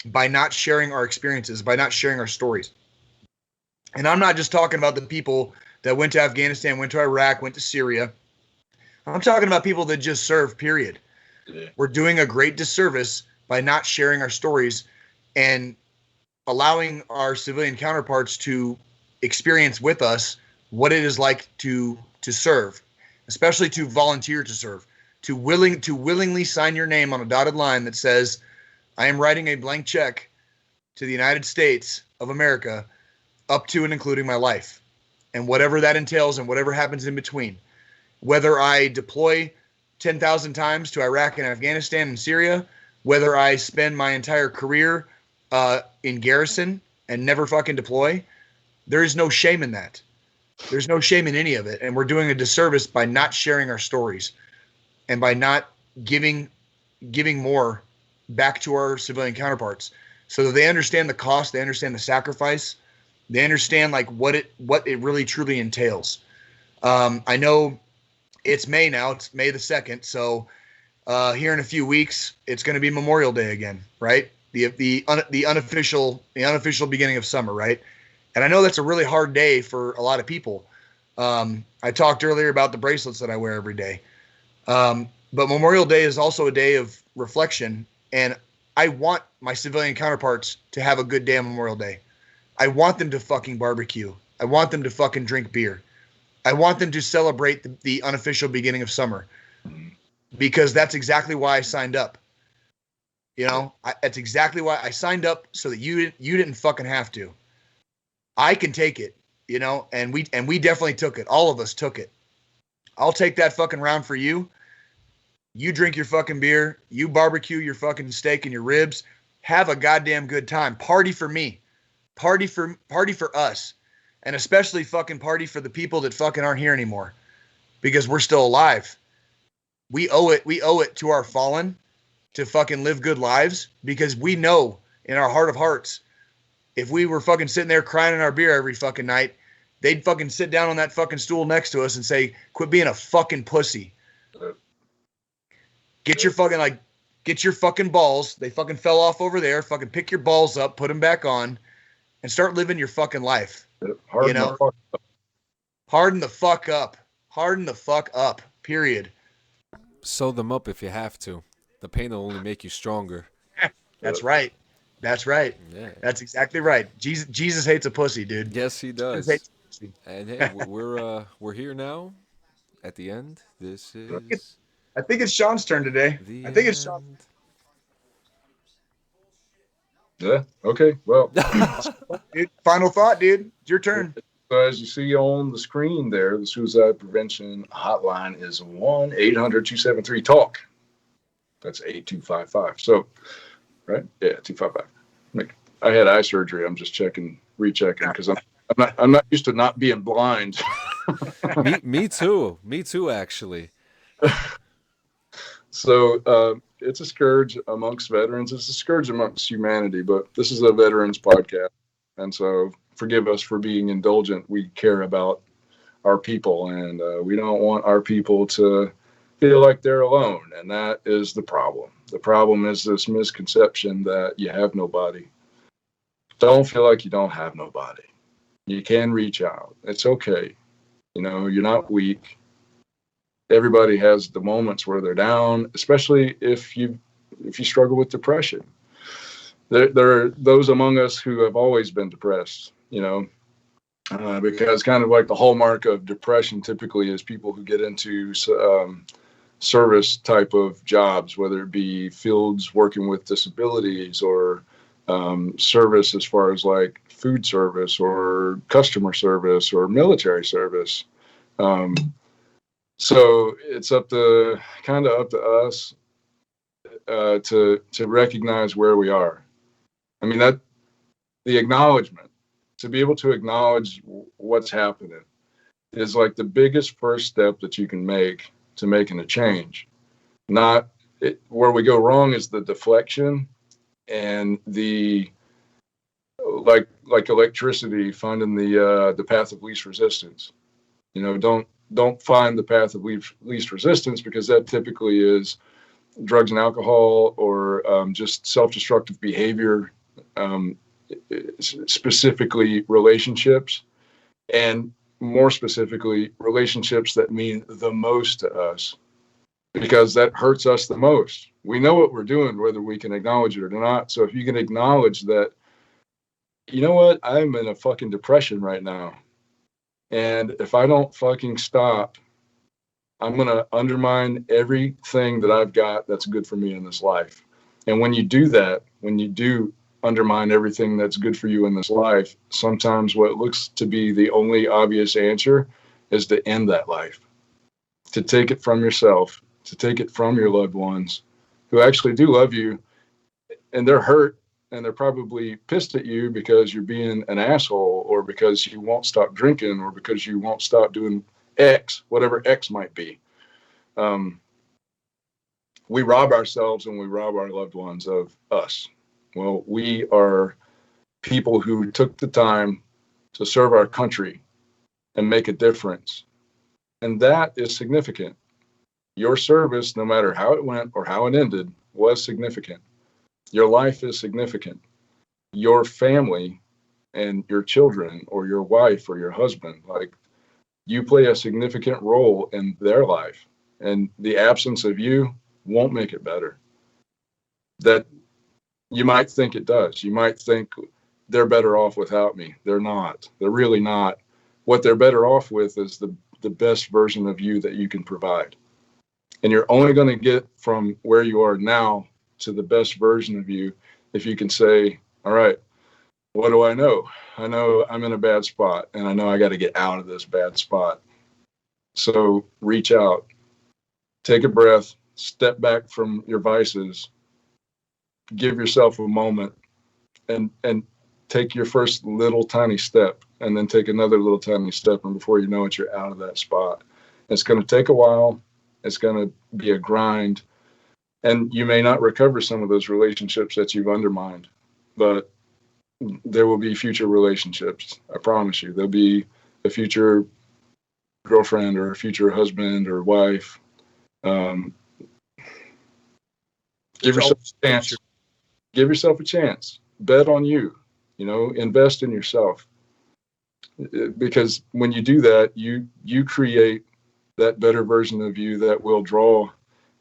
by not sharing our experiences, by not sharing our stories. And I'm not just talking about the people that went to Afghanistan, went to Iraq, went to Syria. I'm talking about people that just served, period. Yeah. We're doing a great disservice by not sharing our stories and allowing our civilian counterparts to experience with us what it is like to serve, especially to volunteer to serve, to willingly sign your name on a dotted line that says, I am writing a blank check to the United States of America up to and including my life, and whatever that entails and whatever happens in between. Whether I deploy 10,000 times to Iraq and Afghanistan and Syria, whether I spend my entire career in garrison and never fucking deploy, there is no shame in that. There's no shame in any of it. And we're doing a disservice by not sharing our stories and by not giving more back to our civilian counterparts, so that they understand the cost, they understand the sacrifice, they understand like what it really truly entails. I know it's May now, it's May the 2nd. So here in a few weeks, it's going to be Memorial Day again, right? The unofficial beginning of summer, right? And I know that's a really hard day for a lot of people. I talked earlier about the bracelets that I wear every day. But Memorial Day is also a day of reflection, and I want my civilian counterparts to have a good day on Memorial Day. I want them to fucking barbecue. I want them to fucking drink beer. I want them to celebrate the unofficial beginning of summer, because that's exactly why I signed up. You know, that's exactly why I signed up, so that you didn't fucking have to. I can take it, you know, and we definitely took it. All of us took it. I'll take that fucking round for you. You drink your fucking beer. You barbecue your fucking steak and your ribs. Have a goddamn good time. Party for me. Party for us. And especially fucking party for the people that fucking aren't here anymore, because we're still alive. We owe it to our fallen to fucking live good lives, because we know in our heart of hearts, if we were fucking sitting there crying in our beer every fucking night, they'd fucking sit down on that fucking stool next to us and say, quit being a fucking pussy. Get your fucking balls. They fucking fell off over there. Fucking pick your balls up, put them back on, and start living your fucking life. Harden the fuck up. Harden the fuck up. Period. Sew them up if you have to. The pain will only make you stronger. That's right. That's right. Yeah. That's exactly right. Jesus hates a pussy, dude. Yes, he does. Hates a pussy. And hey, we're here now. At the end, this is. I think it's Sean's turn today. I think it's Sean. Yeah. Okay. Well. Dude, final thought, dude. It's your turn. So as you see on the screen there, the suicide prevention hotline is 1-800-273-TALK. That's 8255. So, right? Yeah, 255. I had eye surgery. I'm just rechecking because I'm not used to not being blind. me too. Me too, actually. So it's a scourge amongst veterans. It's a scourge amongst humanity, but this is a veterans podcast. And so forgive us for being indulgent. We care about our people, and we don't want our people to feel like they're alone. And that is the problem. The problem is this misconception that you have nobody. Don't feel like you don't have nobody. You can reach out. It's okay. You know, you're not weak. Everybody has the moments where they're down, especially if you struggle with depression. There are those among us who have always been depressed, you know, because kind of like the hallmark of depression typically is people who get into service type of jobs, whether it be fields working with disabilities or service as far as like food service or customer service or military service. So it's up to us to recognize where we are. I mean, that the acknowledgement, to be able to acknowledge what's happening is like the biggest first step that you can make to making a change. Not where we go wrong is the deflection and the like electricity, finding the path of least resistance. You know, don't find the path of least resistance, because that typically is drugs and alcohol or just self-destructive behavior, specifically relationships, and more specifically relationships that mean the most to us, because that hurts us the most. We know what we're doing, whether we can acknowledge it or not. So if you can acknowledge that, you know what, I'm in a fucking depression right now, and if I don't fucking stop, I'm going to undermine everything that I've got that's good for me in this life. And when you do that, when you do undermine everything that's good for you in this life, sometimes what looks to be the only obvious answer is to end that life, to take it from yourself, to take it from your loved ones who actually do love you, and they're hurt, and they're probably pissed at you because you're being an asshole, or because you won't stop drinking, or because you won't stop doing X, whatever X might be. We rob ourselves and we rob our loved ones of us. Well, we are people who took the time to serve our country and make a difference. And that is significant. Your service, no matter how it went or how it ended, was significant. Your life is significant. Your family and your children or your wife or your husband, like, you play a significant role in their life, and the absence of you won't make it better. That you might think it does. You might think they're better off without me. They're not. They're really not. What they're better off with is the best version of you that you can provide. And you're only going to get from where you are now to the best version of you if you can say, all right, what do I know? I know I'm in a bad spot, and I know I got to get out of this bad spot. So reach out, take a breath, step back from your vices, give yourself a moment, and take your first little tiny step, and then take another little tiny step, and before you know it, you're out of that spot. It's going to take a while. It's going to be a grind, and you may not recover some of those relationships that you've undermined, but there will be future relationships. I promise you. There'll be a future girlfriend or a future husband or wife. Give yourself a chance. Give yourself a chance. Bet on you. You know, invest in yourself. Because when you do that, you create that better version of you that will draw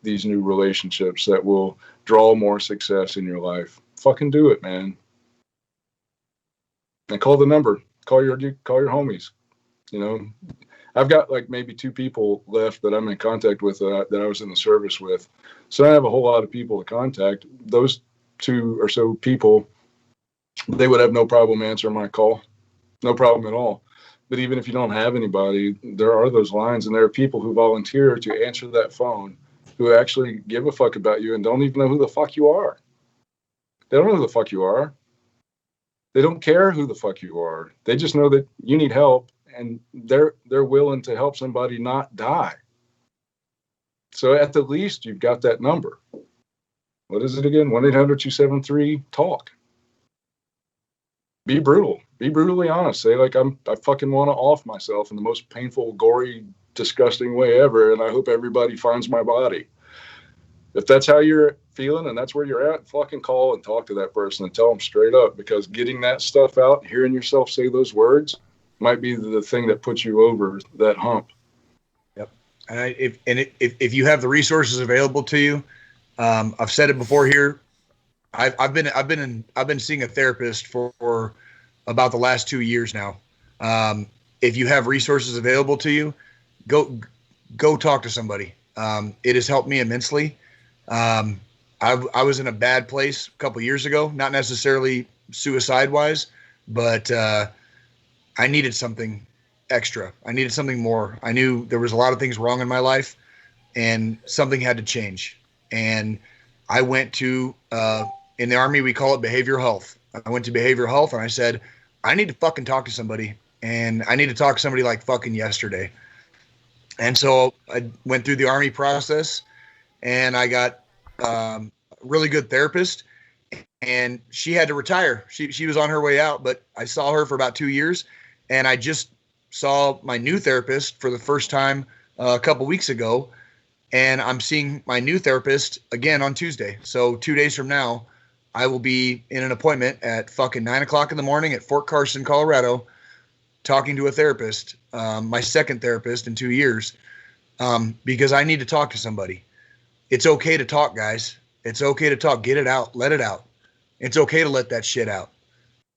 these new relationships, that will draw more success in your life. Fucking do it, man. And call the number. Call your homies. You know, I've got like maybe 2 people left that I'm in contact with that I was in the service with. So I have a whole lot of people to contact. Those 2 or so people, they would have no problem answering my call. No problem at all. But even if you don't have anybody, there are those lines, and there are people who volunteer to answer that phone who actually give a fuck about you and don't even know who the fuck you are. They don't know who the fuck you are. They don't care who the fuck you are. They just know that you need help, and they're willing to help somebody not die. So at the least, you've got that number. What is it again? 1-800-273-TALK. be brutal. Be brutally honest. Say like I fucking want to off myself in the most painful, gory, disgusting way ever, and I hope everybody finds my body. If that's how you're feeling and that's where you're at, fucking call and talk to that person and tell them straight up, because getting that stuff out, hearing yourself say those words might be the thing that puts you over that hump. Yep. And if you have the resources available to you, I've said it before here. I've been seeing a therapist for about the last 2 years now. If you have resources available to you, go talk to somebody. It has helped me immensely. I was in a bad place a couple years ago, not necessarily suicide wise, but I needed something extra. I needed something more. I knew there was a lot of things wrong in my life, and something had to change. And I went to in the Army we call it behavioral health. I went to behavioral health and I said, I need to fucking talk to somebody, and I need to talk to somebody like fucking yesterday. And so I went through the Army process, and I got really good therapist, and she had to retire. She was on her way out, but I saw her for about 2 years, and I just saw my new therapist for the first time a couple weeks ago, and I'm seeing my new therapist again on Tuesday. So 2 days from now, I will be in an appointment at fucking 9:00 in the morning at Fort Carson, Colorado, talking to a therapist, my second therapist in 2 years, because I need to talk to somebody. It's okay to talk, guys. It's okay to talk. Get it out. Let it out. It's okay to let that shit out.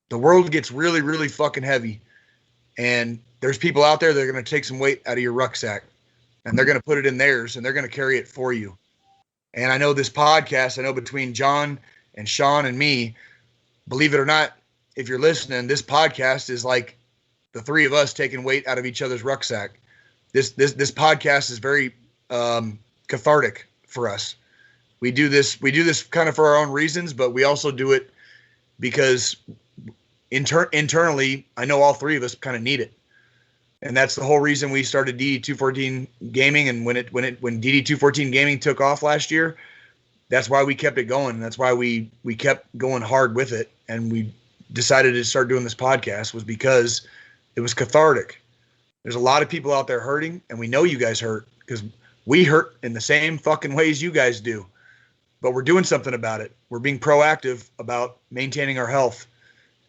The world gets really, really fucking heavy, and there's people out there that are going to take some weight out of your rucksack, and they're going to put it in theirs, and they're going to carry it for you. And I know this podcast, I know between John and Sean and me, believe it or not, if you're listening, this podcast is like the three of us taking weight out of each other's rucksack. This podcast is very cathartic for us. We do this kind of for our own reasons, but we also do it because internally, I know all three of us kind of need it. And that's the whole reason we started DD214 Gaming. And when DD214 Gaming took off last year, that's why we kept it going. That's why we kept going hard with it. And we decided to start doing this podcast, was because it was cathartic. There's a lot of people out there hurting, and we know you guys hurt because we hurt in the same fucking ways you guys do. But we're doing something about it. We're being proactive about maintaining our health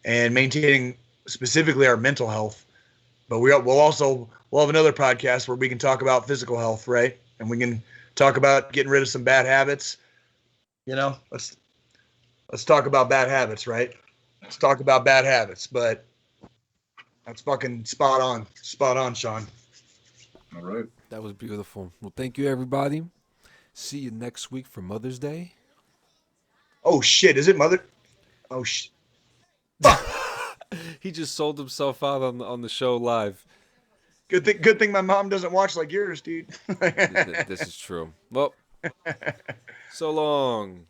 and maintaining specifically our mental health. But we'll have another podcast where we can talk about physical health, right? And we can talk about getting rid of some bad habits. You know, let's talk about bad habits, right? Let's talk about bad habits. But that's fucking spot on, Sean. All right. That was beautiful. Well, thank you, everybody. See you next week for Mother's Day. Oh shit! Is it Mother? Oh shit! He just sold himself out on the show live. Good thing my mom doesn't watch like yours, dude. This is true. Well, so long.